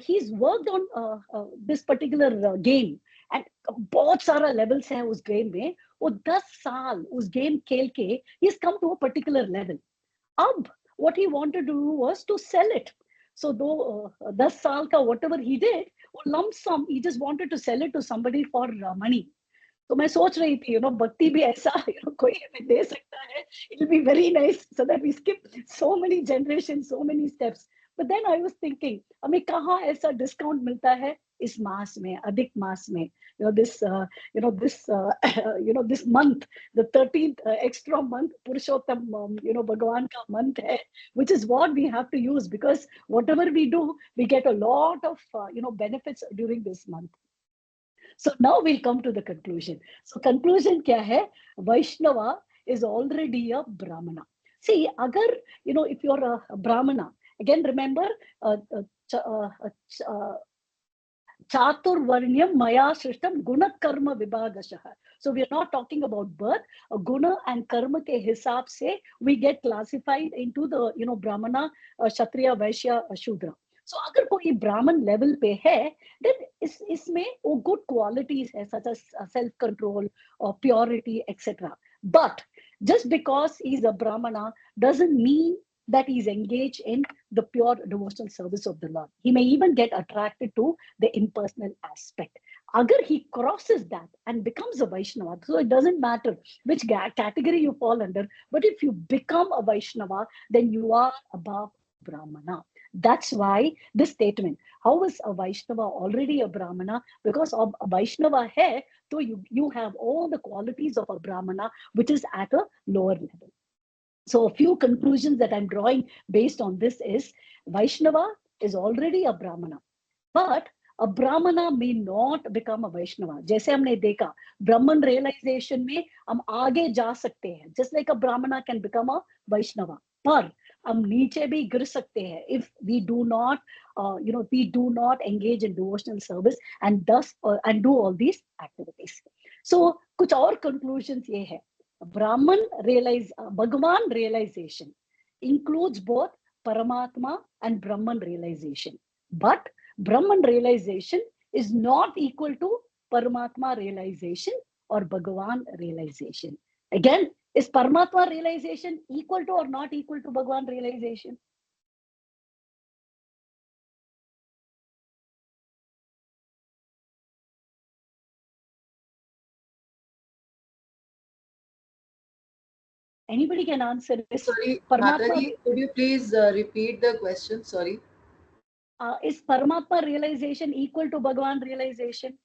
he's worked on this particular game, and बहुत सारा levels है उस game में. वो 10 साल उस game खेल के he's come to a particular level. अब what he wanted to do was to sell it. So though 10 साल का whatever he did, वो lump sum, he just wanted to sell it to somebody for money. तो मैं सोच रही थी, भक्ति भी ऐसा, कोई हमें दे सकता है. It will be very nice so that we skip so many generations, so many steps. But then I was thinking, हमें कहाँ ऐसा discount मिलता है इस मास में, अधिक मास में, this this month, the 13th extra month, Purushottam, Bhagavan ka month hai, which is what we have to use, because whatever we do, we get a lot of benefits during this month. So now we'll come to the conclusion. So conclusion kya hai? Vaishnava is already a Brahmana. See, agar, if you're a Brahmana, again remember, Chaturvarnyam Maya Srishtam Guna Karma Vibhagashaha. So we are not talking about birth. Guna and Karma ke hisab se we get classified into the Brahmana, Kshatriya, Vaishya, Shudra. So अगर कोई ब्राह्मण level पे है, then इसमें वो good qualities है, such as self control or purity, etc. But just because he's a Brahmana doesn't mean that he's engaged in the pure devotional service of the Lord. He may even get attracted to the impersonal aspect. Agar he crosses that and becomes a Vaishnava, so it doesn't matter which category you fall under, but if you become a Vaishnava, then you are above Brahmana. That's why this statement, how is a Vaishnava already a Brahmana? Because of a Vaishnava hai, so you have all the qualities of a Brahmana, which is at a lower level. So a few conclusions that I'm drawing based on this is, Vaishnava is already a Brahmana, but a Brahmana may not become a Vaishnava. जैसे हमने देखा, Brahman realization में हम आगे जा सकते हैं. Just like a Brahmana can become a Vaishnava. पर हम नीचे भी गिर सकते हैं if we do not, we do not engage in devotional service and thus and do all these activities. So कुछ और conclusions ये है. Bhagavan realization includes both Paramatma and Brahman realization. But Brahman realization is not equal to Paramatma realization or Bhagavan realization. Again, is Paramatma realization equal to or not equal to Bhagavan realization? Anybody can answer this. Sorry, Mataji, could you please repeat the question? Sorry. Is Paramatma realization equal to Bhagavan realization?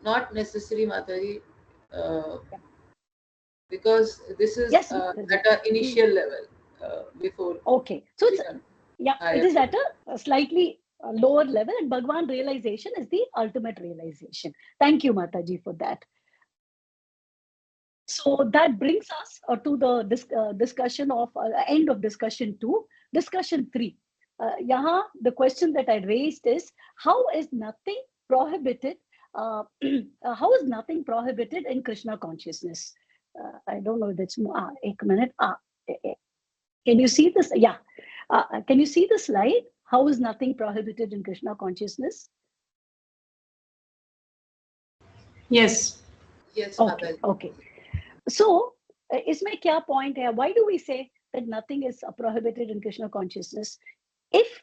Not necessary, Mataji. Because this is yes, at an initial level before. Okay, so it's, it is at a slightly lower level, and Bhagavan realization is the ultimate realization. Thank you, Mataji, for that. So that brings us to the discussion of end of discussion 2. Discussion 3. The question that I raised is, how is nothing prohibited? How is nothing prohibited in Krishna consciousness? I don't know if it's more. Ek minute. Can you see this? Yeah. Can you see the slide? How is nothing prohibited in Krishna consciousness? Yes. Yes. Okay. Okay. So, isme kya point hai? Why do we say that nothing is prohibited in Krishna consciousness? If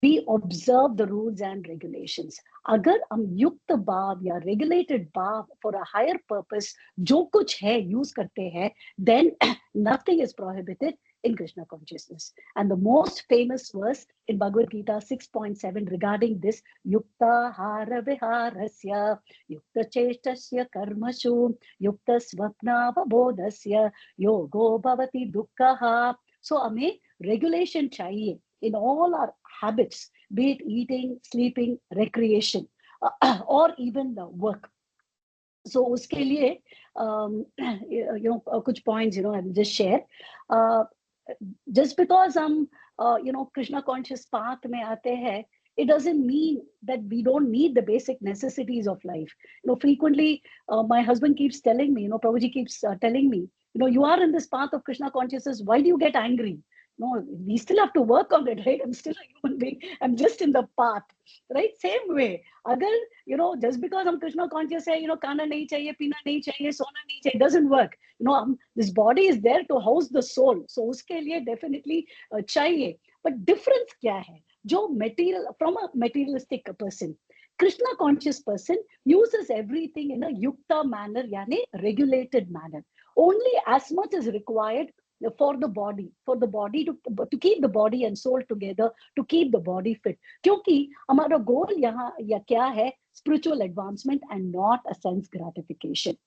we observe the rules and regulations, agar hum yukta bhav ya regulated bhav for a higher purpose, jo kuch hai use karte hai, then nothing is prohibited in Krishna consciousness. And the most famous verse in Bhagavad Gita 6.7 regarding this, yukta hara viharasya, yukta cheshtasya karmashu, yukta swapna vabodhasya, yogo bhavati dukkha. So hame regulation chahiye in all our habits, be it eating, sleeping, recreation, or even the work. So uske liye, kuch points, I will just share. Just because Krishna conscious path mein aate hai, it doesn't mean that we don't need the basic necessities of life. Frequently, my husband keeps telling me, Prabhuji keeps telling me, you are in this path of Krishna consciousness, why do you get angry? No, we still have to work on it, right? I'm still a human being. I'm just in the path, right? Same way. Agar, just because I'm Krishna conscious, khana nahi chahiye, pina nahi chahiye, sona nahi chahiye, it doesn't work. This body is there to house the soul. So uske liye definitely chahiye. But difference kya hai? Jo material, from a materialistic person, Krishna conscious person uses everything in a yukta manner, yani regulated manner. Only as much is required for the body to keep the body and soul together, to keep the body fit. क्योंकि हमारा goal यहाँ या क्या है? Spiritual advancement and not a sense gratification.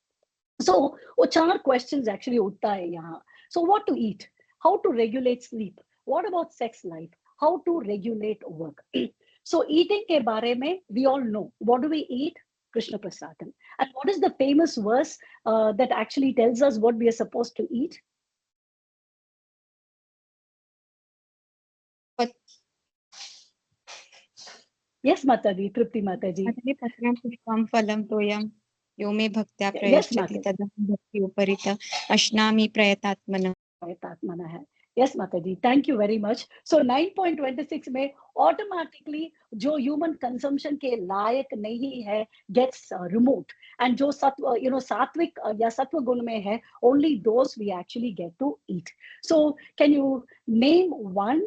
So वो 4 questions actually उठता है यहाँ. So what to eat? How to regulate sleep? What about sex life? How to regulate work? So eating के बारे में we all know. What do we eat? Krishna Prasadam. And what is the famous verse that actually tells us what we are supposed to eat? But yes, Mataji, Tripti Mataji. Patram pushpam phalam toyam yo me bhaktya Yes, prayachati Mataji. tadam bhakti uparita ashnami prayatatmana. प्रयतात्मना है. Yes, Mataji. Thank you very much. So 9.26 में automatically जो human consumption के लायक नहीं है gets removed, and जो सत्व सात्विक या सत्व गुण में है, only those we actually get to eat. So can you name one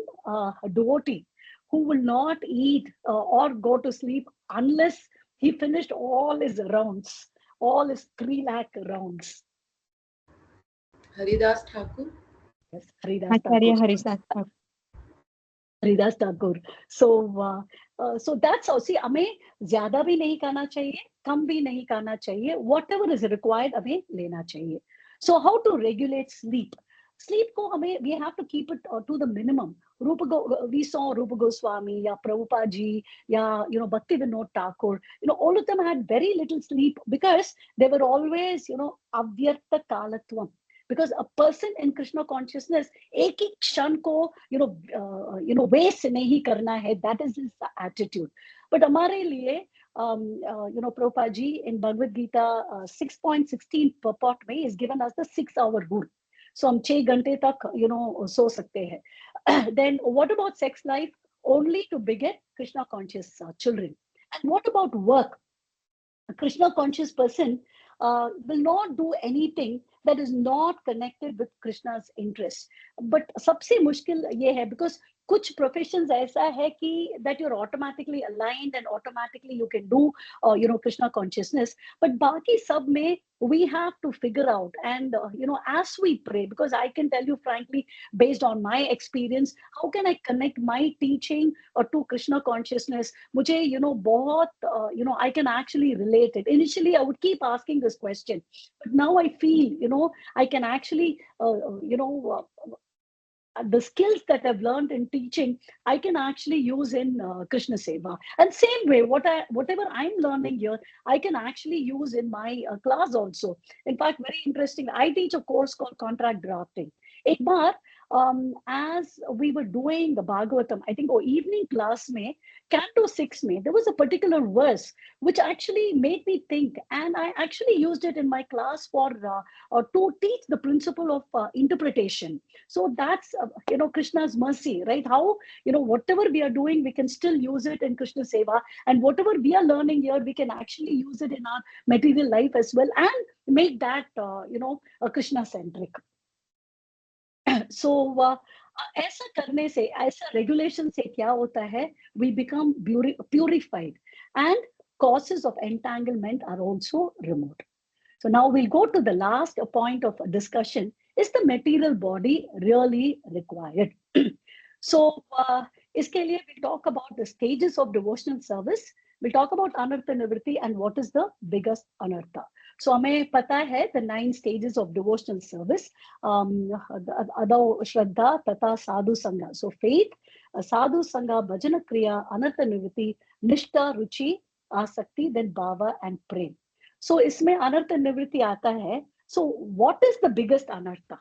devotee who will not eat or go to sleep unless he finished all his rounds, all his 3 lakh rounds? Haridas Thakur. Yes, Haridas Acharya Thakur. Haridas Thakur. So that's how. See, हमें ज़्यादा भी नहीं खाना चाहिए, कम भी नहीं खाना चाहिए. Whatever is required हमें लेना चाहिए. So how to regulate sleep? Sleep को हमें we have to keep it to the minimum. We saw Rupa Goswami या Prabhupada ji या Bhakti Vinod Thakur. All of them had very little sleep because they were always avyarta kalatvam. Because a person in Krishna consciousness, एक ही क्षण को waste नहीं करना है. That is his attitude. But हमारे लिए Prabhupada ji in Bhagavad Gita 6.16 purport में is given us the 6-hour rule. So हम 6 घंटे तक सो सकते हैं. Then what about sex life? Only to beget Krishna conscious children. And what about work? A Krishna conscious person will not do anything that is not connected with Krishna's interest. But सबसे मुश्किल ये है because कुछ professions ऐसा है कि that you're automatically aligned and automatically you can do Krishna consciousness. But बाकी सब में we have to figure out, and as we pray, because I can tell you frankly, based on my experience, how can I connect my teaching to Krishna consciousness? मुझे बहुत I can actually relate it. Initially I would keep asking this question, but now I feel I can actually the skills that I've learned in teaching, I can actually use in Krishna Seva. And same way, whatever I'm learning here, I can actually use in my class also. In fact, very interesting, I teach a course called contract drafting. Ek baar, as we were doing the Bhagavatam, I think evening class mein, Canto 6 mein, there was a particular verse which actually made me think, and I actually used it in my class for to teach the principle of interpretation. So that's Krishna's mercy, right? How whatever we are doing, we can still use it in Krishna Seva, and whatever we are learning here, we can actually use it in our material life as well, and make that Krishna centric. So ऐसा करने से, ऐसा regulation से क्या होता है? We become purified, and causes of entanglement are also removed. So now we'll go to the last point of discussion. Is the material body really required? So iske liye we'll talk about the stages of devotional service. We'll talk about anartha nivritti and what is the biggest anartha. So हमें पता है the 9 stages of devotional service. Adau Shraddha Tata Sadhu Sangha. So faith, Sadhu Sangha, Bhajana Kriya, anartha nivritti, Nishtha, Ruchi, Asakti, then Bhava and Prem. So इसमें anartha nivritti आता है. So what is the biggest anartha?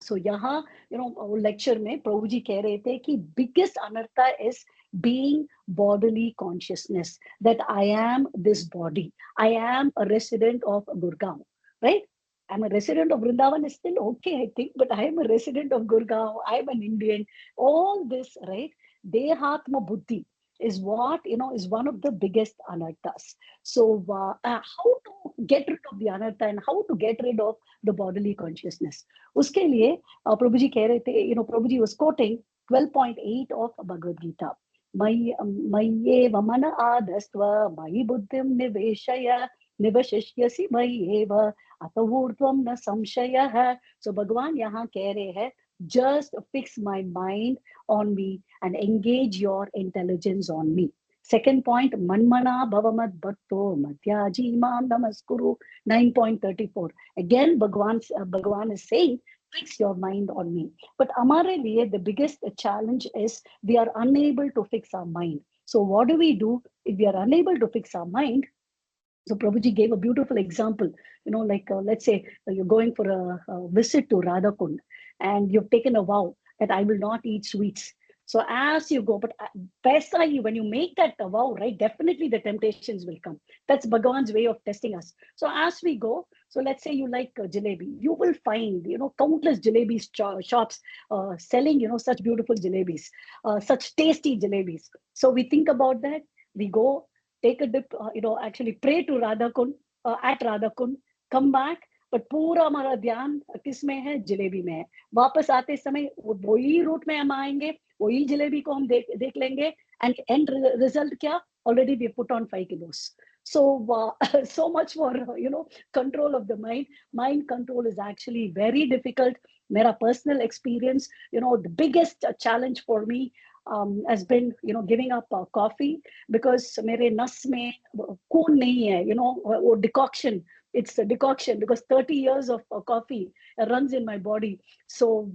So यहाँ lecture में प्रभु जी कह रहे थे कि biggest anartha is being bodily consciousness, that I am this body. I am a resident of Gurgaon, right? I'm a resident of Vrindavan is still okay, I think, but I am a resident of Gurgaon. I am an Indian. All this, right? Dehatma buddhi is what is one of the biggest anarthas. So how to get rid of the anartha and how to get rid of the bodily consciousness? Uske liye Prabhuji keh rahe the, Prabhuji was quoting 12.8 of Bhagavad Gita. Mayye vamana adastva mayi buddhim niveshaya निवशिष्यसि मयि एव अतः ऊर्ध्वं न संशयः. So भगवान यहाँ कह रहे हैं, just fix my mind on me and engage your intelligence on me. Second point, manmana bhavamad bhakto madhyaji mam namaskuru. 9.34. Again, Bhagwan is saying, fix your mind on me. But Amare liye, the biggest challenge is we are unable to fix our mind. So what do we do if we are unable to fix our mind? So Prabhuji gave a beautiful example, like let's say you're going for a visit to Radhakund and you've taken a vow that I will not eat sweets. So as you go, but when you make that vow, right, definitely the temptations will come. That's Bhagavan's way of testing us. So as we go, so let's say you like jalebi, you will find, countless jalebi shops selling, such beautiful jalebis, such tasty jalebis. So we think about that, we go, take a dip, actually pray to Radhakund, at Radhakund, come back, but पूरा हमारा ध्यान किस में है? जलेबी में है. वापस आते समय वही रूट में हम आएंगे, वही जलेबी को हम देख लेंगे, and end result क्या? Already we put on 5 kilos. So so much for control of the mind. Mind control is actually very difficult. Mera personal experience, the biggest challenge for me has been giving up coffee, because mere nas mein khoon nahi hai, or decoction. It's a decoction because 30 years of coffee runs in my body. So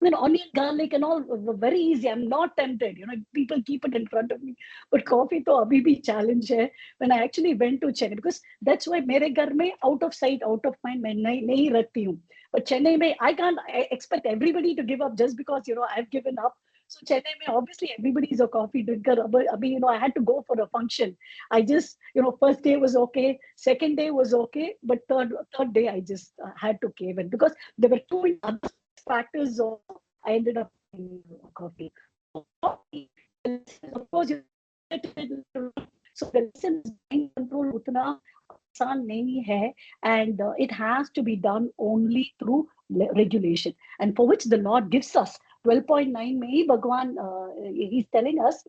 onion, garlic and all very easy. I'm not tempted. People keep it in front of me. But coffee to abhi bhi challenge hai. When I actually went to Chennai, because that's why mere ghar mein out of sight, out of mind, main nahi rakhti hu. But Chennai mein, I can't expect everybody to give up just because I've given up. So Chennai mein, obviously everybody is a coffee drinker. Abhi, I had to go for a function. I just, first day was okay, second day was okay, but third day I just had to cave in, because there were two other factors of I ended up in coffee. Of course, so the lesson is mind control utna aasan nahi hai, and it has to be done only through regulation, and for which the Lord gives us 12.9 mein Bhagwan, he's telling us,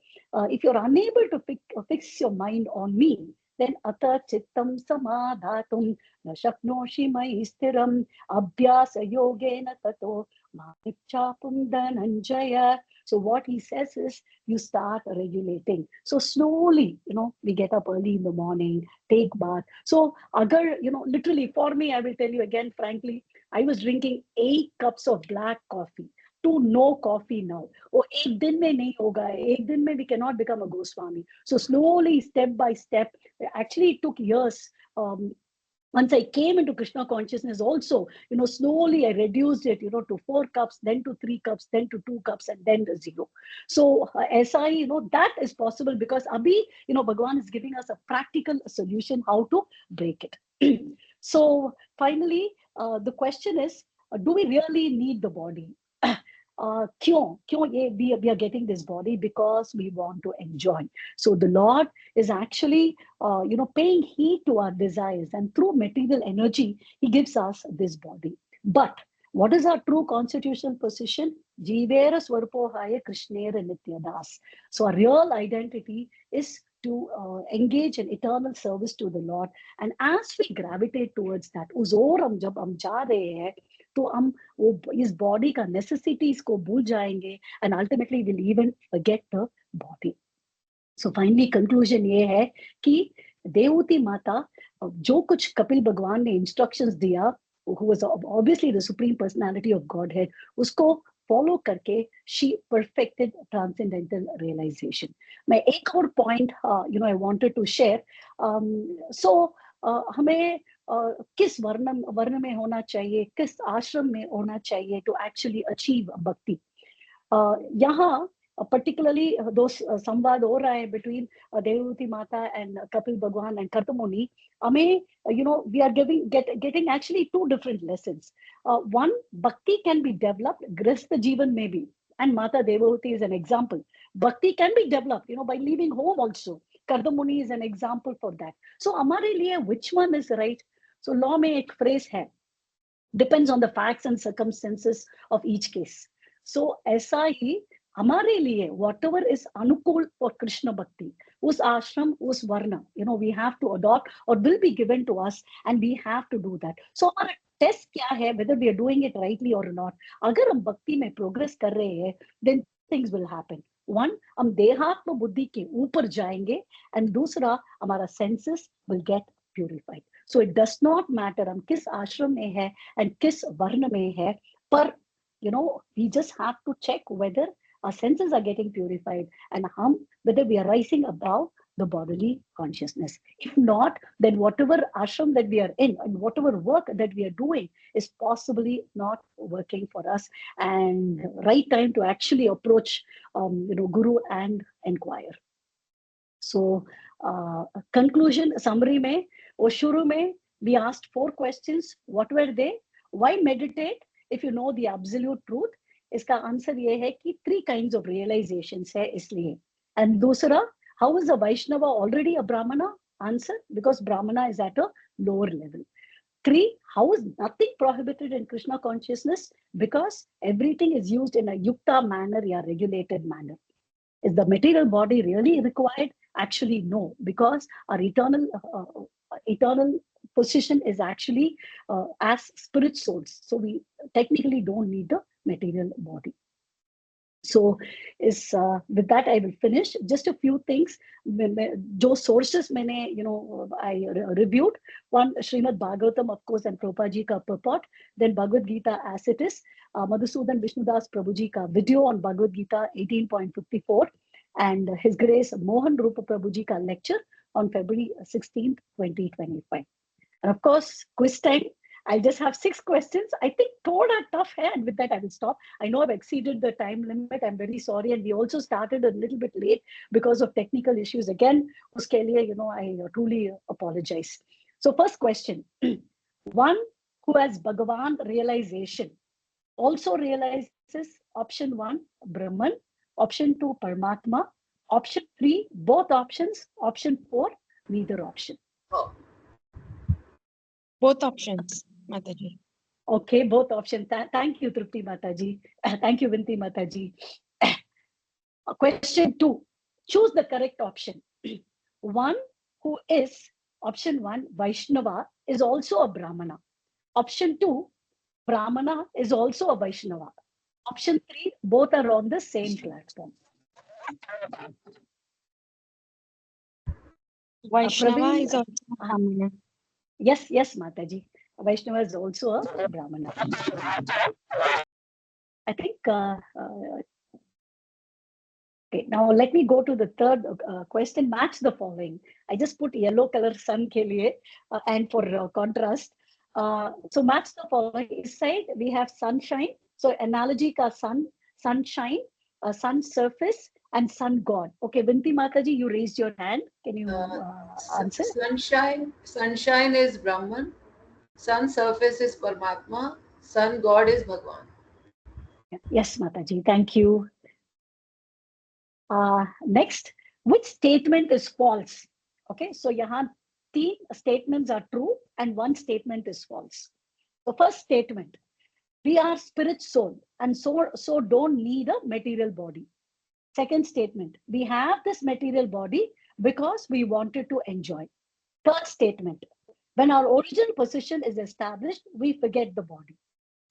if you're unable to fix your mind on me, then ata chittam samadhatum na shaknoshi mai stiram abhyasa yogena tato manichapum dhananjaya. So what he says is, you start regulating. So slowly, we get up early in the morning, take bath. So agar, literally for me, I will tell you again, frankly, I was drinking 8 cups of black coffee to no coffee now. Oh, ek din mein nahi hoga. Ek din mein we cannot become a Goswami. So slowly, step by step, actually it took years. Once I came into Krishna consciousness also, slowly I reduced it, to 4 cups, then to 3 cups, then to 2 cups, and then to 0. So SI, that is possible because Abhi, Bhagwan is giving us a practical solution how to break it. So finally, the question is, do we really need the body? We are getting this body because we want to enjoy. So the Lord is actually, paying heed to our desires, and through material energy, He gives us this body. But what is our true constitutional position? Jivera Swarpohaya Krishnera Nityadas. So our real identity is to engage in eternal service to the Lord. And as we gravitate towards that, uzoram jab hum ja rahe hain, तो हम वो इस body का necessities को भूल जाएंगे, and ultimately we'll even forget the body. So finally conclusion ये है कि देवहूति माता जो कुछ कपिल भगवान ने इंस्ट्रक्शंस दिया, who was obviously the supreme personality of Godhead, उसको फॉलो करके she perfected transcendental realization. मैं एक और point I wanted to share. So हमें किस वर्ण में होना चाहिए, किस आश्रम में होना चाहिए to actually achieve भक्ति. यहाँ particularly those संवाद हो रहा है between देवहूति माता and Kapil Bhagwan and Kartamuni, हमें we are getting actually 2 different lessons. One, bhakti can be developed, grihastha jivan may be, and Mata Devahuti is an example. Bhakti can be developed, by leaving home also. Kardamuni is an example for that. So हमारे लिए which one is right? So law में एक phrase है, depends on the facts and circumstances of each case. So ऐसा ही हमारे लिए whatever is अनुकूल for Krishna Bhakti, us ashram, us varna, we have to adopt or will be given to us, and we have to do that. So our test kya hai, whether we are doing it rightly or not. Agar hum bhakti mein progress kar rahe hai, then things will happen. One, हम देहात्म बुद्धि के ऊपर जाएंगे, and दूसरा, हमारा senses will get purified. So it does not matter हम किस आश्रम में है and किस वर्ण में है, पर we just have to check whether our senses are getting purified and whether we are rising above the bodily consciousness. If not, then whatever ashram that we are in and whatever work that we are doing is possibly not working for us, and right time to actually approach Guru and inquire. So conclusion, summary mein, or shuru mein, we asked 4 questions. What were they? Why meditate if you know the absolute truth? Iska answer ye hai ki 3 kinds of realizations hai isliye. And dusra, how is a Vaishnava already a Brahmana? Answer, because Brahmana is at a lower level. 3, how is nothing prohibited in Krishna consciousness? Because everything is used in a yukta manner, or regulated manner. Is the material body really required? Actually, no, because our eternal position is actually as spirit souls. So we technically don't need the material body. So with that, I will finish. Just a few things. Jo sources I reviewed. One, Srimad Bhagavatam, of course, and Prabhupada ji ka purport. Then Bhagavad Gita as it is. Madhusudan Vishnudas Prabhuji ka video on Bhagavad Gita 18.54. And His Grace Mohan Rupa Prabhuji ka lecture on February 16th, 2025. And of course, quiz time. I'll just have 6 questions. I think thoda tough hai, and with that I will stop. I know I've exceeded the time limit. I'm very sorry. And we also started a little bit late because of technical issues. Again, uske liye, I truly apologize. So first question. One who has Bhagavan realization also realizes option 1, Brahman, option 2, Paramatma, option 3, both options, option 4, neither option. Oh. Both options, Mataji. Okay, both options. Thank you, Trupti Mataji. Thank you, Vinti Mataji. Question 2. Choose the correct option. One who is, option 1, Vaishnava, is also a Brahmana. Option 2, Brahmana is also a Vaishnava. Option 3, both are on the same platform. Vaishnava is also a Brahmana. Yes, Mataji. Vaishnava is also a Brahmana. I think, okay, now let me go to the third question. Match the following. I just put yellow color sun ke liye, and for contrast. So match the following. Inside we have sunshine. So analogy ka sunshine, sun surface, and sun god. Okay, Vinti Mataji, you raised your hand. Can you answer? Sunshine is Brahman. Sun surface is Paramatma. Sun god is Bhagwan. Yes, Mataji. Thank you. Next, which statement is false? Okay, so yahan 3 statements are true and 1 statement is false. The first statement, we are spirit soul and so don't need a material body. Second statement, we have this material body because we wanted to enjoy. Third statement, when our original position is established, we forget the body.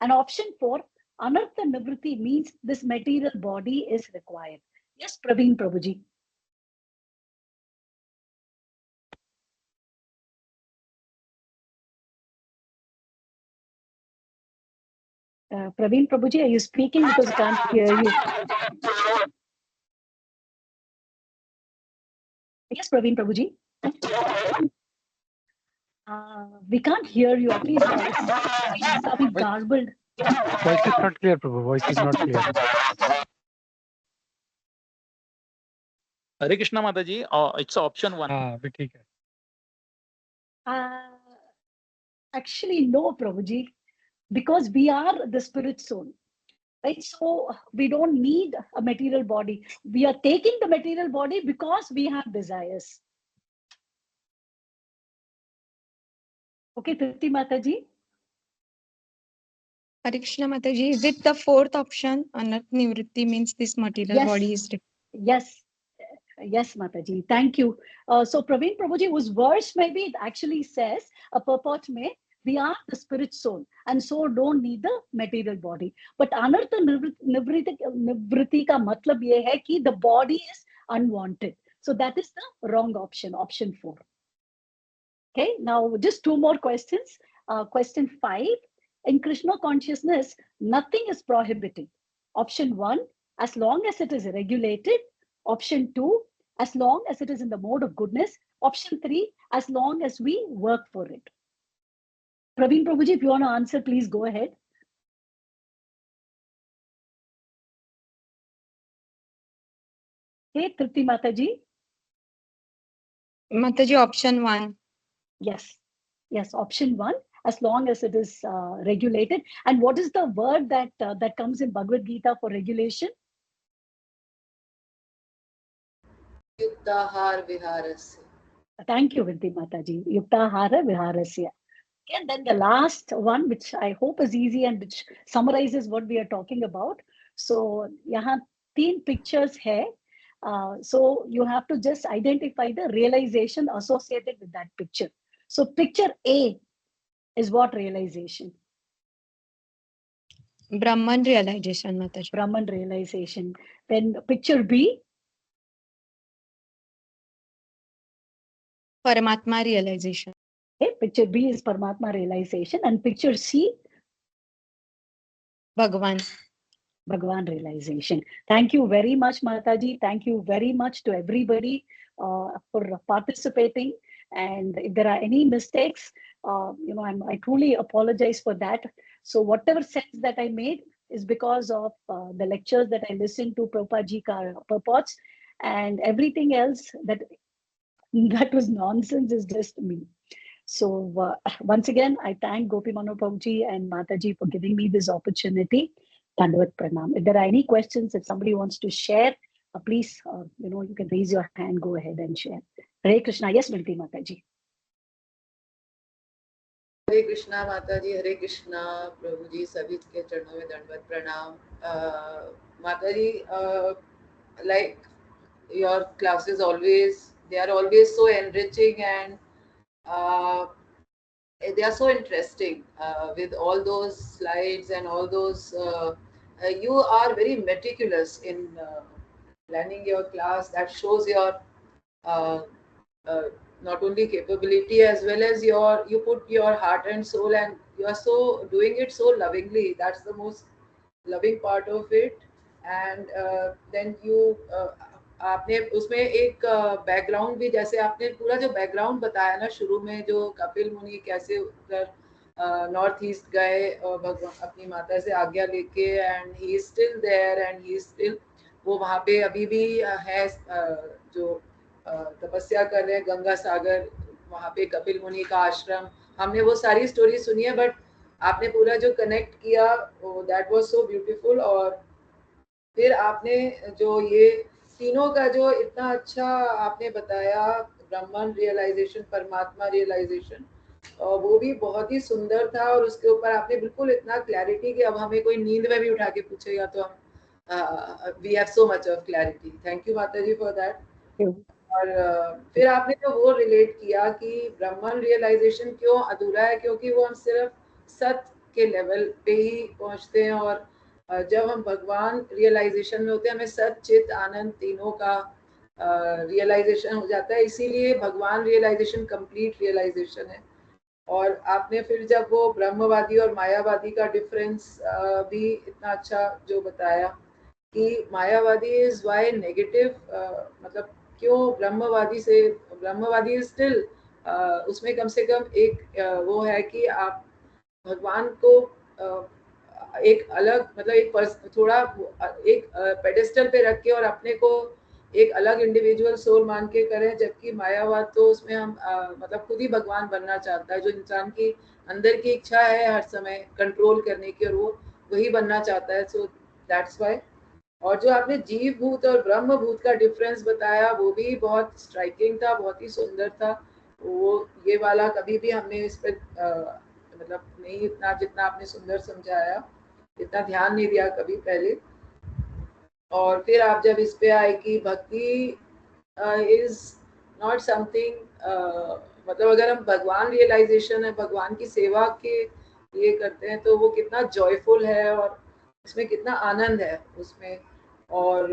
And option 4, Anartha Nivritti means this material body is required. Yes, Praveen Prabhuji. Praveen Prabhuji, are you speaking? Because I can't hear you. Yes, Praveen Prabhuji. We can't hear you. At least it's a bit garbled. Voice is not clear, Prabhu. Voice is not clear. Hare Krishna Mataji, it's option 1. abhi theek hai. Actually, no, Prabhuji, because we are the spirit soul, right? So we don't need a material body. We are taking the material body because we have desires. Okay, Tripti Mataji. Hare Krishna Mataji, is it the 4th option? Anartha Nivritti means this material body is required. Yes. Yes, Mataji. Thank you. So Praveen Prabhuji, whose verse maybe it actually says a purport may we are the spirit soul and so don't need the material body. But anartha nivriti ka matlab ye hai ki the body is unwanted. So that is the wrong option, option 4. Okay, now just 2 more questions. Question 5. In Krishna consciousness, nothing is prohibited. Option 1, as long as it is regulated. Option 2, as long as it is in the mode of goodness. Option 3, as long as we work for it. Praveen Prabhuji, if you want to answer, please go ahead. Okay, Tripti Mataji. Mataji, option 1. Yes, yes, option 1, as long as it is regulated. And what is the word that that comes in Bhagavad Gita for regulation? Yuktahar viharasya. Thank you, Vinti Mataji. Yuktahara viharasya. And then the last one, which I hope is easy and which summarizes what we are talking about. So, yahan 3 pictures hai. So you have to just identify the realization associated with that picture. So picture A is what realization? Brahman realization, Mataji. Brahman realization. Then picture B? Paramatma realization. Okay, picture B is Paramatma realization. And picture C? Bhagwan. Bhagwan realization. Thank you very much, Mataji. Thank you very much to everybody for participating. And if there are any mistakes, I truly apologize for that. So whatever sense that I made is because of the lectures that I listened to Prabhupada purports, and everything else that was nonsense is just me. So once again, I thank Gopi Mano Prabhuji and Mataji for giving me this opportunity. Dandavat Pranam. If there are any questions that somebody wants to share, please, you can raise your hand, go ahead and share. Hare Krishna. Yes, Vinti Mataji. हरे कृष्णा माता जी, हरे कृष्णा प्रभु जी, सभी के चरणों में दंडवत प्रणाम. माता जी, like your classes always, they are always so enriching and they are so interesting with all those slides and all those. You are very meticulous in planning your class. That shows your uh, not only capability as well as you put your heart and soul, and you are so doing it so lovingly. That's the most loving part of it. And then you आपने उसमें एक background भी, जैसे आपने पूरा जो background बताया ना शुरू में, जो कपिल मुनि कैसे उधर नॉर्थ ईस्ट गए और भगवान अपनी माता से आज्ञा लेके, and he is still there and he is still, वो वहाँ पे अभी भी है जो तपस्या कर रहे हैं गंगा सागर, वहाँ पे कपिल मुनि का आश्रम. हमने वो सारी स्टोरी सुनी है, बट आपने पूरा जो कनेक्ट किया, दैट वाज सो ब्यूटीफुल. और फिर आपने जो ये तीनों का जो इतना अच्छा आपने बताया, ब्रह्मन रियलाइजेशन, परमात्मा रियलाइजेशन, और वो भी बहुत ही सुंदर था. और उसके ऊपर आपने बिल्कुल इतना क्लैरिटी कि अब हमें कोई नींद में भी उठा के पूछेगा तो हम we have so much of clarity. Thank you Mata ji for that. और फिर आपने जो वो रिलेट किया कि ब्रह्मन रियलाइजेशन क्यों अधूरा है, क्योंकि वो हम सिर्फ सत्य के लेवल पे ही पहुंचते हैं. और जब हम भगवान रियलाइजेशन में होते हैं, हमें सत्य, चित, आनंद तीनों का रियलाइजेशन हो जाता है. इसीलिए भगवान रियलाइजेशन कंप्लीट रियलाइजेशन है. और आपने फिर जब वो ब्रह्मवादी और मायावादी का डिफरेंस भी इतना अच्छा जो बताया कि मायावादी इज वाई नेगेटिव, मतलब क्यों ब्रह्मवादी स्टिल उसमें कम से कम एक वो है कि आप भगवान को एक अलग, मतलब एक थोड़ा एक पेडेस्टल पे रख के और अपने को एक अलग इंडिविजुअल सोल मान के करें. जबकि मायावाद तो उसमें हम मतलब खुद ही भगवान बनना चाहता है, जो इंसान की अंदर की इच्छा है हर समय कंट्रोल करने की, और वो वही बनना चाहता है. So that's why. और जो आपने जीव भूत और ब्रह्म भूत का डिफरेंस बताया, वो भी बहुत स्ट्राइकिंग था, बहुत ही सुंदर था. वो ये वाला कभी भी हमने इस पर मतलब नहीं, इतना जितना आपने सुंदर समझाया, इतना ध्यान नहीं दिया कभी पहले. और फिर आप जब इस पे आए कि भक्ति is not something, मतलब अगर हम भगवान रियलाइजेशन है, भगवान की सेवा के लिए करते हैं, तो वो कितना जॉयफुल है और उसमें कितना आनंद है उसमें। और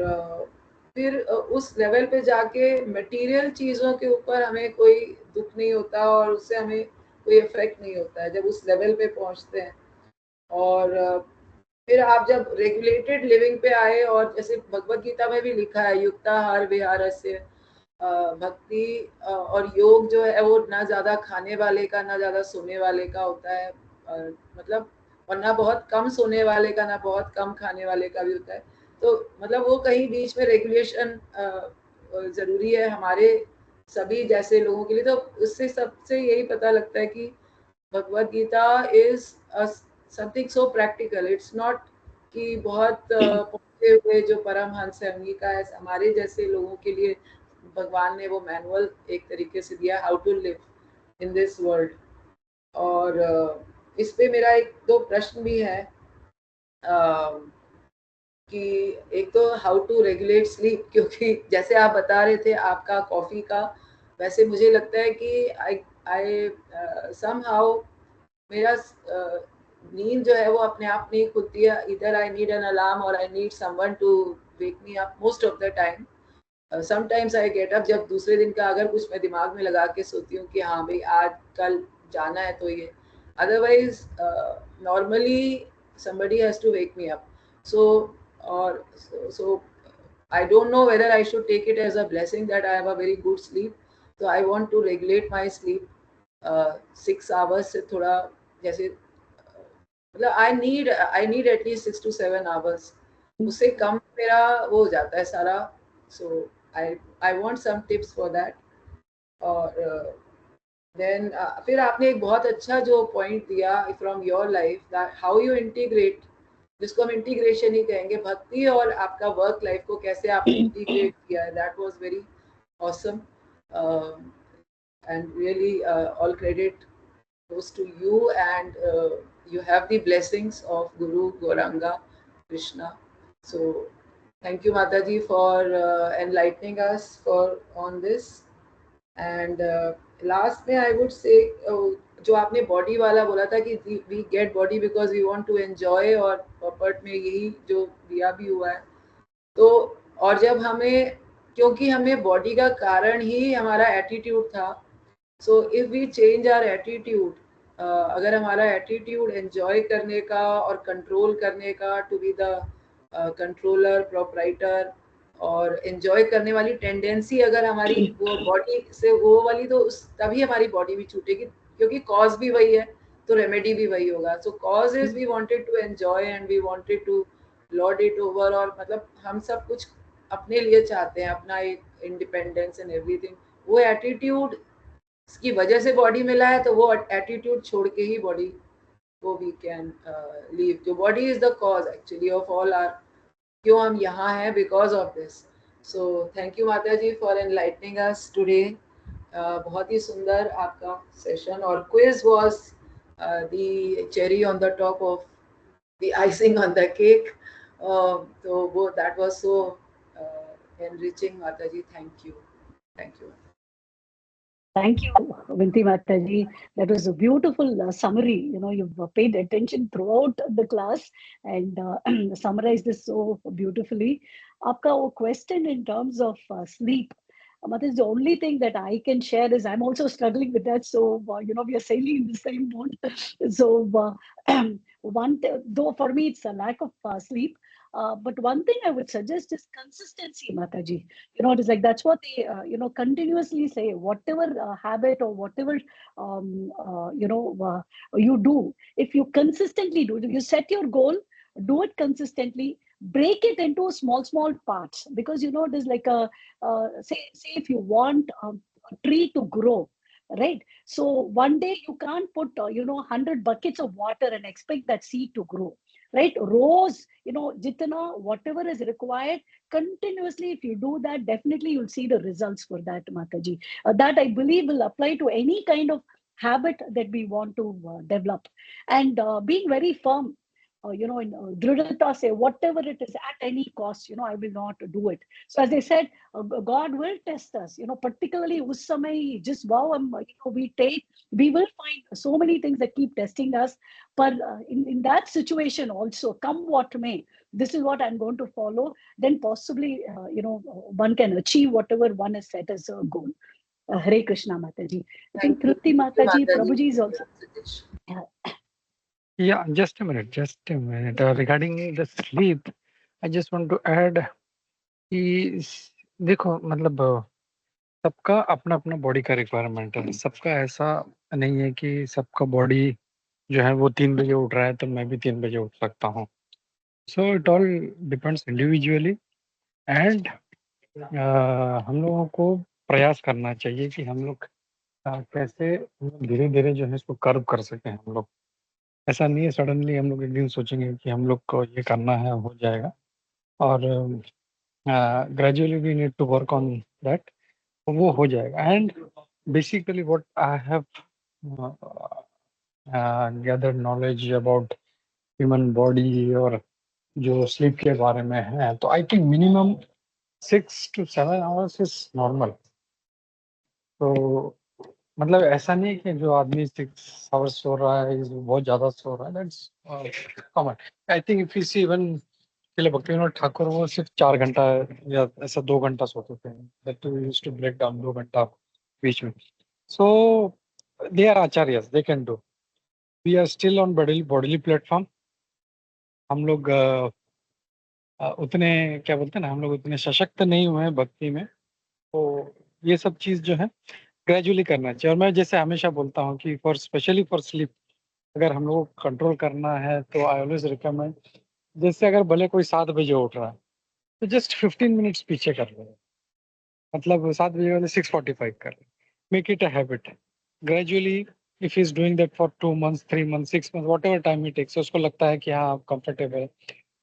फिर उस लेवल पे जाके मटेरियल चीज़ों के ऊपर हमें कोई दुख नहीं होता और उससे हमें कोई इफेक्ट नहीं होता है जब उस लेवल पे पहुंचते हैं। और फिर आप जब रेगुलेटेड लिविंग पे आए, और जैसे भगवत गीता में भी लिखा है, युक्ताहार विहारस्य, भक्ति और योग जो है वो ना ज़्यादा खाने वाले का ना ज़्यादा सोने वाले का होता है, मतलब और ना बहुत कम सोने वाले का ना बहुत कम खाने वाले का भी होता है। तो मतलब वो कहीं बीच में रेगुलेशन ज़रूरी है हमारे सभी जैसे लोगों के लिए। तो उससे सबसे यही पता लगता है कि Bhagavad Gita is something so practical. It's not कि बहुत पहुंचे हुए जो परमहंस है उन्हीं का है, हमारे जैसे लोगों के लिए भगवान ने वो मैनुअल एक तरीके से दिया, how to live in this world. और इस पे मेरा एक दो प्रश्न भी है, कि एक तो हाउ टू रेगुलेट स्लीप, क्योंकि जैसे आप बता रहे थे आपका कॉफी का, वैसे मुझे लगता है कि आई समहाउ मेरा नींद जो है वो अपने आप नहीं खुलती है। इधर आई नीड एन अलार्म और I need someone to wake me up most of the time. Sometimes I get up जब दूसरे दिन का अगर कुछ मैं दिमाग में लगा के सोती हूँ कि हाँ भाई आज कल जाना है तो ये, otherwise normally somebody has to wake me up. So I don't know whether I should take it as a blessing that I have a very good sleep. So I want to regulate my sleep 6 hours से थोड़ा, जैसे मतलब I need at least 6 to 7 hours. उससे कम मेरा वो हो जाता है सारा। So I want some tips for that. और देन फिर आपने एक बहुत अच्छा जो पॉइंट दिया from your life, that how you integrate, जिसको हम इंटीग्रेशन ही कहेंगे, भक्ति और आपका वर्क लाइफ को कैसे आपने इंटीग्रेट किया है, that was very awesome and really all credit goes to you, and you have the blessings of Guru Gauranga Krishna. So thank you Mataji for enlightening us on this. And last में I would say जो आपने body वाला बोला था कि we get body because we want to enjoy, और पॉपर्ट में यही जो दिया भी हुआ है। तो और जब हमें, क्योंकि हमें बॉडी का कारण ही हमारा एटीट्यूड था, so if we change our attitude, अगर हमारा एटीट्यूड एंजॉय करने का और कंट्रोल करने का, to be the controller proprietor और एंजॉय करने वाली टेंडेंसी अगर हमारी वो बॉडी से वो वाली, तो तभी हमारी बॉडी भी छूटेगी, क्योंकि कॉज भी वही है तो रेमेडी भी वही होगा। So cause is we wanted to enjoy and we wanted to lord it over, और मतलब हम सब कुछ अपने लिए चाहते हैं, अपना एक इंडिपेंडेंस एंड एवरीथिंग। वो एटीट्यूड की वजह से बॉडी मिला है, तो वो एटीट्यूड छोड़ के ही बॉडी को वी कैन लीव। जो body is the cause actually of all are, क्यों हम यहाँ हैं, because of this. So thank you Mata ji for enlightening us today. बहुत ही सुंदर आपका सेशन, और quiz was the cherry on the top of the icing on the cake. तो वो that was so enriching Mata ji, thank you, thank you. Thank you, Vinti Mataji. That was a beautiful summary. You know, you've paid attention throughout the class and summarized this so beautifully. Aapka wo question in terms of sleep, Mataji, the only thing that I can share is I'm also struggling with that. So, you know, we are sailing in the same boat. So, though for me it's a lack of sleep, but one thing I would suggest is consistency, Mataji. You know, it is like that's what they, you know, continuously say, whatever habit or whatever, you know, you do, if you consistently do, you set your goal, do it consistently, break it into small parts, because, you know, it is like a, say if you want a tree to grow, right? So one day you can't put, you know, 100 buckets of water and expect that seed to grow, right? Rows, you know, jitna, whatever is required, continuously, if you do that, definitely you'll see the results for that, Mataji. That I believe will apply to any kind of habit that we want to develop. And being very firm, in dridata say whatever it is at any cost, I will not do it. So as I said, God will test us, particularly us samay just wow, we will find so many things that keep testing us. But in that situation also, come what may, this is what I'm going to follow. Then possibly, one can achieve whatever one has set as a goal. Hare Krishna, Mataji. I think Trupti Mataji, Prabhuji is also. Yeah, just a minute, regarding the sleep, I just want to add कि देखो मतलब सबका अपना अपना body का requirement है। सबका ऐसा नहीं है कि सबका बॉडी जो है वो 3 बजे उठ रहा है तो मैं भी 3 बजे उठ सकता हूँ। So it all depends individually and हम लोगों को प्रयास करना चाहिए कि हम लोग कैसे धीरे-धीरे जो है इसको कर्व कर सकें हम लोग। ऐसा नहीं है सडनली हम लोग एक दिन सोचेंगे कि हम लोग को ये करना है, हो जाएगा और gradually we need to work on that, वो हो जाएगा। And basically what I have gathered knowledge about human body और जो स्लीप के बारे में है, तो I think minimum 6 to 7 hours is normal. तो मतलब ऐसा नहीं है कि जो आदमी 6 आवर्स सो रहा है बहुत ज्यादा सो रहा है, that's common. I think if you see even Srila Bhaktivinoda Thakur वो सिर्फ 4 घंटा या ऐसा 2 घंटा सोते थे, that used to break down 2 घंटा बीच में। So they are acharyas, they can do. We are still on bodily platform. हम लोग उतने क्या बोलते हैं ना, हम लोग उतने सशक्त नहीं हुए हैं भक्ति में, तो ये सब चीज जो है ग्रेजुअली करना चाहिए। और मैं जैसे हमेशा बोलता हूँ कि स्पेशली फॉर स्लीप अगर हम लोग को कंट्रोल करना है तो आई ऑलवेज रिकमेंड, जैसे अगर भले कोई 7 बजे उठ रहा है तो जस्ट 15 मिनट्स पीछे कर ले, मतलब 7 बजे वाले 6:45 कर ले, make it a habit gradually. If is doing that for 2 months 3 months 6 months whatever time it takes, उसको लगता है कि हाँ कंफर्टेबल है,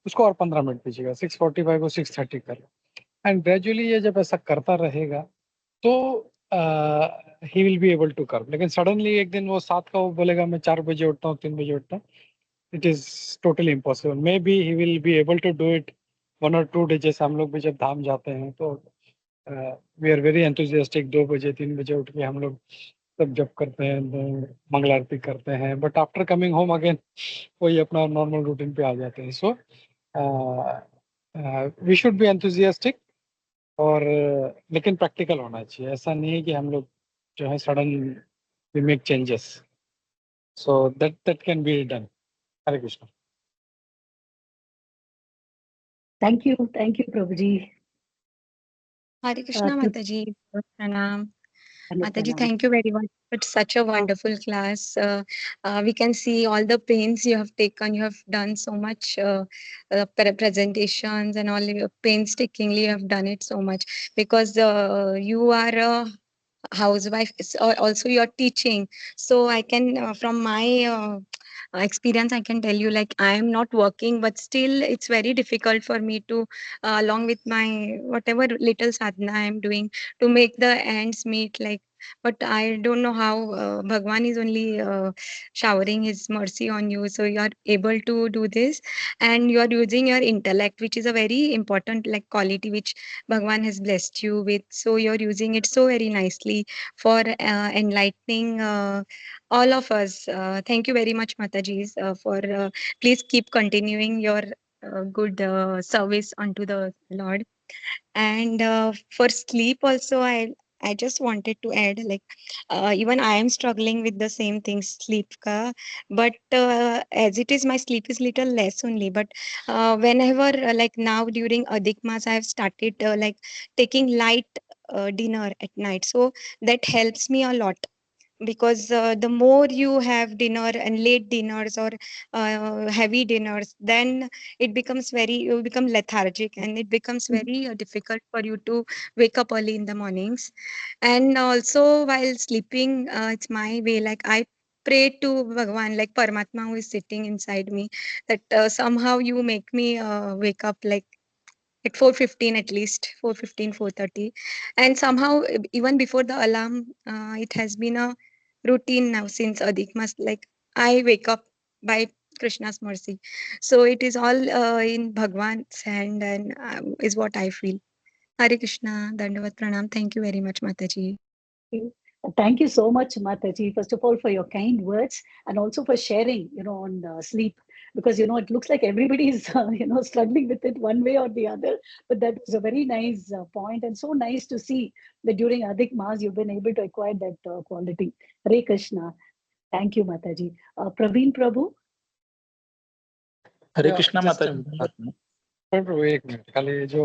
उसको और 15 मिनट पीछेगा, 6:45 को 6:30 कर ले। एंड ग्रेजुअली ये जब ऐसा करता रहेगा तो he will be able to कर। लेकिन सडनली एक दिन वो 7 का वो बोलेगा मैं 4 बजे उठता हूँ 3 बजे उठता हूँ, it is totally impossible. Maybe he will be able to do it 1 or 2 days। जैसे हम लोग भी जब धाम जाते हैं तो वी आर वेरी एंथुजियास्टिक, 2 बजे 3 बजे उठ के हम लोग सब जब करते हैं, मंगल आरती करते हैं, but after coming home again वही अपना नॉर्मल रूटीन पे आ जाते हैं। So we should be enthusiastic और लेकिन प्रैक्टिकल होना चाहिए। ऐसा नहीं है कि हम लोग जो है sudden we make changes, so that can be done. Hare Krishna. Thank you, Prabhuji. Hare Krishna, to- Mataji. Pranam. Mataji, Pranam. thank you very much. It's such a wonderful class. We can see all the pains you have taken. You have done so much presentations and all. Painstakingly, you have done it so much because you are a housewife. Also, you are teaching. So I can, from my experience, I can tell you, like, I am not working, but still it's very difficult for me to, along with my whatever little sadhana I am doing, to make the ends meet. Like, but I don't know how Bhagwan is only showering his mercy on you, so you are able to do this, and you are using your intellect, which is a very important like quality which Bhagwan has blessed you with. So you're using it so very nicely for enlightening all of us. Thank you very much, Matajis, for please keep continuing your good service unto the Lord. And for sleep also, I just wanted to add, like, even I am struggling with the same thing, sleep ka, but as it is, my sleep is little less only. But whenever, like now during Adhik Mas, I have started like taking light dinner at night, so that helps me a lot, because the more you have dinner and late dinners or heavy dinners, then it becomes very, you become lethargic, and it becomes very difficult for you to wake up early in the mornings. And also while sleeping, it's my way, like I pray to Bhagwan, like Paramatma who is sitting inside me, that somehow you make me wake up like at 4:15, at least 4:15, 4:30. And somehow even before the alarm, it has been a routine now since Adhik Mas. Like I wake up by Krishna's mercy. So it is all in Bhagwan's hand, and is what I feel. Hare Krishna, Dandavat Pranam. Thank you very much, Mataji. Thank you so much, Mataji, first of all, for your kind words and also for sharing, on sleep, because, it looks like everybody is, struggling with it one way or the other. But that was a very nice point, and so nice to see that during Adhik Maas, you've been able to acquire that quality. Hare Krishna. Thank you, Mataji. Praveen Prabhu. Hare Yeah, Krishna just Mataji. एक minute खाली जो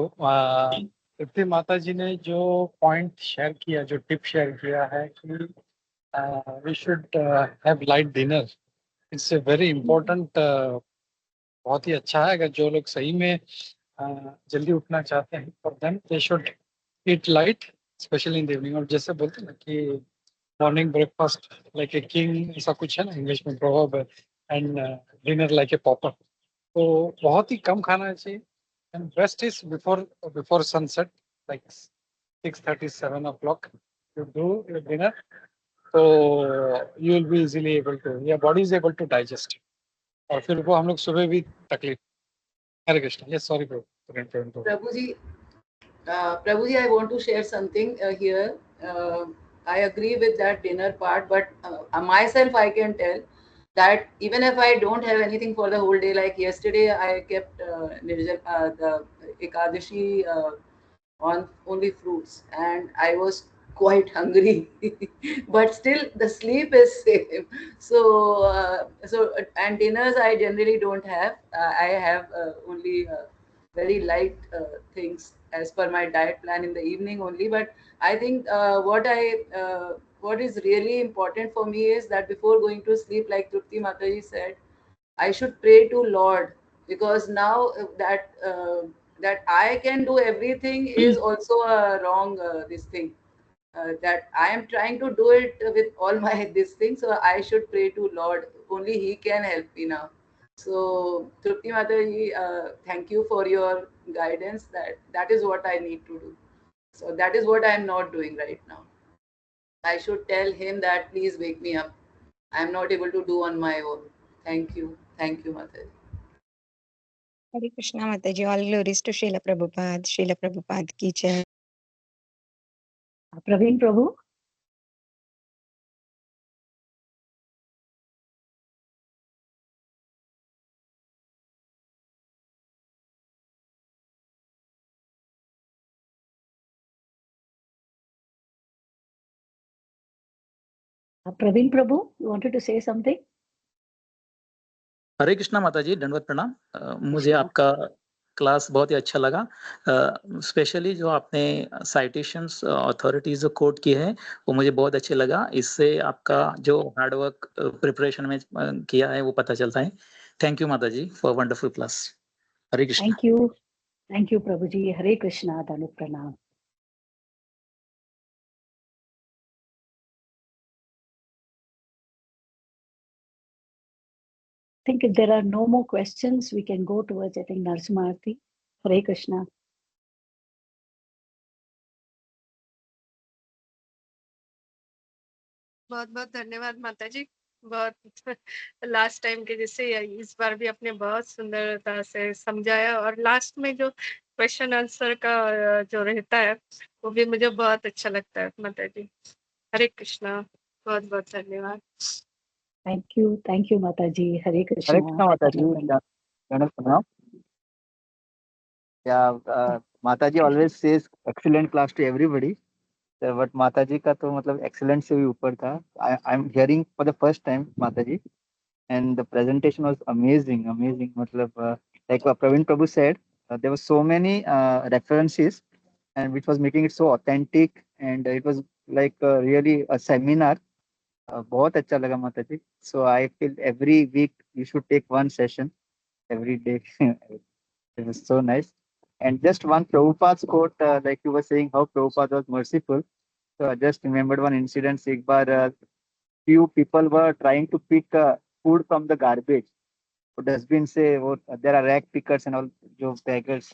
तृप्ति माता जी ने जो point share किया, जो tip share किया है कि we should have light dinner, it's a very important, बहुत ही अच्छा है। अगर जो लोग सही में जल्दी उठना चाहते हैं, for them they should eat light, specially in the evening. और जैसे बोलते हैं ना कि morning breakfast like a king, ऐसा कुछ है ना इंग्लिश में प्रोवर्ब है, and dinner like a pauper. तो बहुत ही कम खाना चाहिए, and best is before sunset, like 6:30 7 o'clock you do your dinner, so you will be easily able to, your body is able to digest, और फिर वो हम लोग सुबह भी तकलीफ। Hare Krishna. Yes, sorry Prabhuji, I want to share something here. I agree with that dinner part, but myself, I can tell that even if I don't have anything for the whole day, like yesterday, I kept the Ekadashi on only fruits, and I was quite hungry, but still the sleep is same. So and dinners I generally don't have. I have only very light things as per my diet plan in the evening only. But I think what is really important for me is that before going to sleep, like Trupti Mataji said, I should pray to Lord, because now that I can do everything is also a wrong this thing. That I am trying to do it with all my this thing, so I should pray to Lord. Only He can help me now. So Trupti Mataji, thank you for your guidance. That is what I need to do. So that is what I am not doing right now. I should tell him that please wake me up. I am not able to do on my own. Thank you, Mataji. Hare Krishna, Mataji. All glories to Srila Prabhupada. Srila Prabhupada ki jai. Praveen Prabhu. Praveen Prabhu, you wanted to say something? हरे कृष्णा माताजी, दंडवत प्रणाम। मुझे आपका class बहुत ही अच्छा लगा, specially जो आपने साइटेशंस अथॉरिटीज जो कोट की है वो मुझे बहुत अच्छे लगा। इससे आपका जो हार्डवर्क प्रिपरेशन में किया है वो पता चलता है। Thank you Mataji for wonderful class. Hare Krishna. Thank you Prabhu ji. Hare Krishna, dandavat pranam. I think if there are no more questions, we can go towards, I think, Narasimha Aarti. Hare Krishna. बहुत बहुत धन्यवाद माता जी। बहुत लास्ट टाइम के जैसे इस बार भी आपने बहुत सुंदरता से समझाया, और लास्ट में जो क्वेश्चन आंसर का जो रहता है वो भी मुझे बहुत अच्छा लगता है माता जी। हरे कृष्णा, बहुत बहुत धन्यवाद। Thank you Mataji. Hare Krishna. Hare Krishna Mataji. Yeah, Mataji always says excellent class to everybody. But Mataji का तो मतलब excellent से भी ऊपर था. I'm hearing for the first time Mataji, and the presentation was amazing. मतलब like Praveen Prabhu said, there were so many references, and which was making it so authentic, and it was like really a seminar. बहुत अच्छा लगा माताजी. So I feel every week you should take one session every day. It was so nice. And just one Prabhupada's quote, like you were saying, how Prabhupada was merciful. So I just remembered one incident. एक बार few people were trying to pick food from the garbage. So dustbin से वो there are rag pickers and all जो beggars.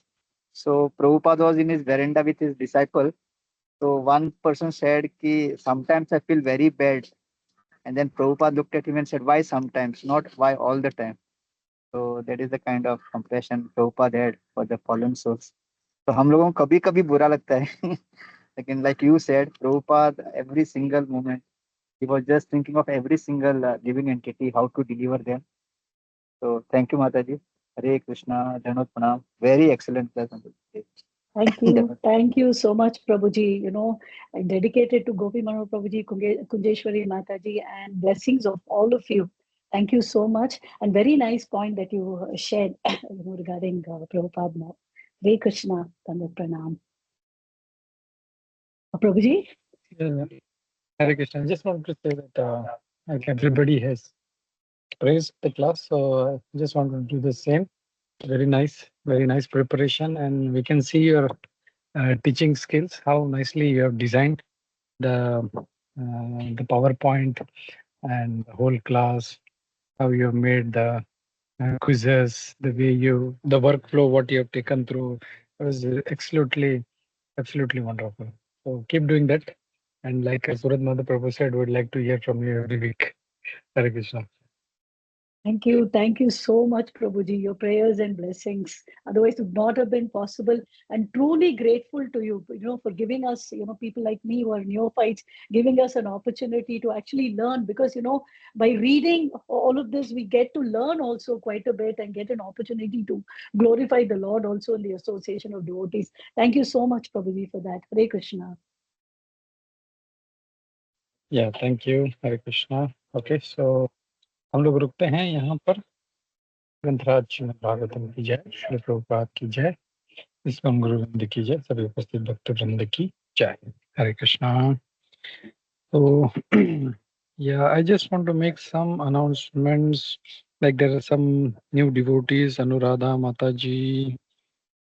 So Prabhupada was in his veranda with his disciple. So one person said कि sometimes I feel very bad. And then Prabhupada looked at him and said, why sometimes, not why all the time. So that is the kind of compassion Prabhupada had for the fallen souls. तो हम लोगों को कभी कभी बुरा लगता है लेकिन like you said, Prabhupada every single moment he was just thinking of every single living entity, how to deliver them. So thank you, Mataji. Hare Krishna, Dhanot Pranam. Very excellent class. Thank you so much, Prabhuji. You know, I dedicated to Gopi Manohar Prabhuji, Kunjeshwari Mataji, and blessings of all of you. Thank you so much. And very nice point that you shared regarding Prabhupada. Hare Krishna, Dhanot Pranam. Prabhuji? Yeah. Hare Krishna. I just want to say that like everybody has praised the class, so I just want to do the same. Very nice preparation, and we can see your teaching skills, how nicely you have designed the PowerPoint and the whole class, how you have made the quizzes, the workflow, what you have taken through. It was absolutely wonderful. So keep doing that. And like Surat Mother Prabhu said, we'd like to hear from you every week. Hare Krishna. Thank you so much, Prabhuji. Your prayers and blessings. Otherwise, it would not have been possible. And truly grateful to you, for giving us, people like me who are neophytes, giving us an opportunity to actually learn. Because, by reading all of this, we get to learn also quite a bit and get an opportunity to glorify the Lord also in the association of devotees. Thank you so much, Prabhuji, for that. Hare Krishna. Yeah, thank you. Hare Krishna. Okay, so हम लोग रुकते हैं यहाँ पर। ग्रंथराज श्रीमद् भागवतम की जय, श्री प्रभुपाद की जय, विश्वम गुरु वृंद की जय, सभी उपस्थित भक्त वृंद की जय। हरे Krishna. So yeah, I just want to make some announcements. Like there are some new devotees, Anuradha Mataji,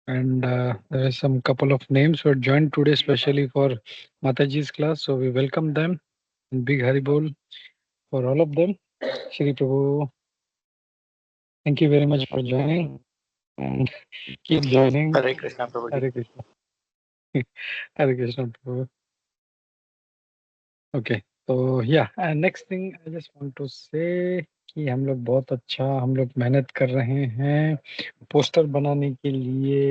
and there are some couple of names who are joined today specially for Mataji's class. So we welcome them in big Haribol for all of them. Shri Prabhu, thank you very much for joining and keep joining. Hare Krishna Prabhu. Hare Krishna. Hare Krishna Prabhu. Okay, so yeah, and next thing I just want to say कि हम लोग बहुत अच्छा मेहनत कर रहे हैं poster बनाने के लिए।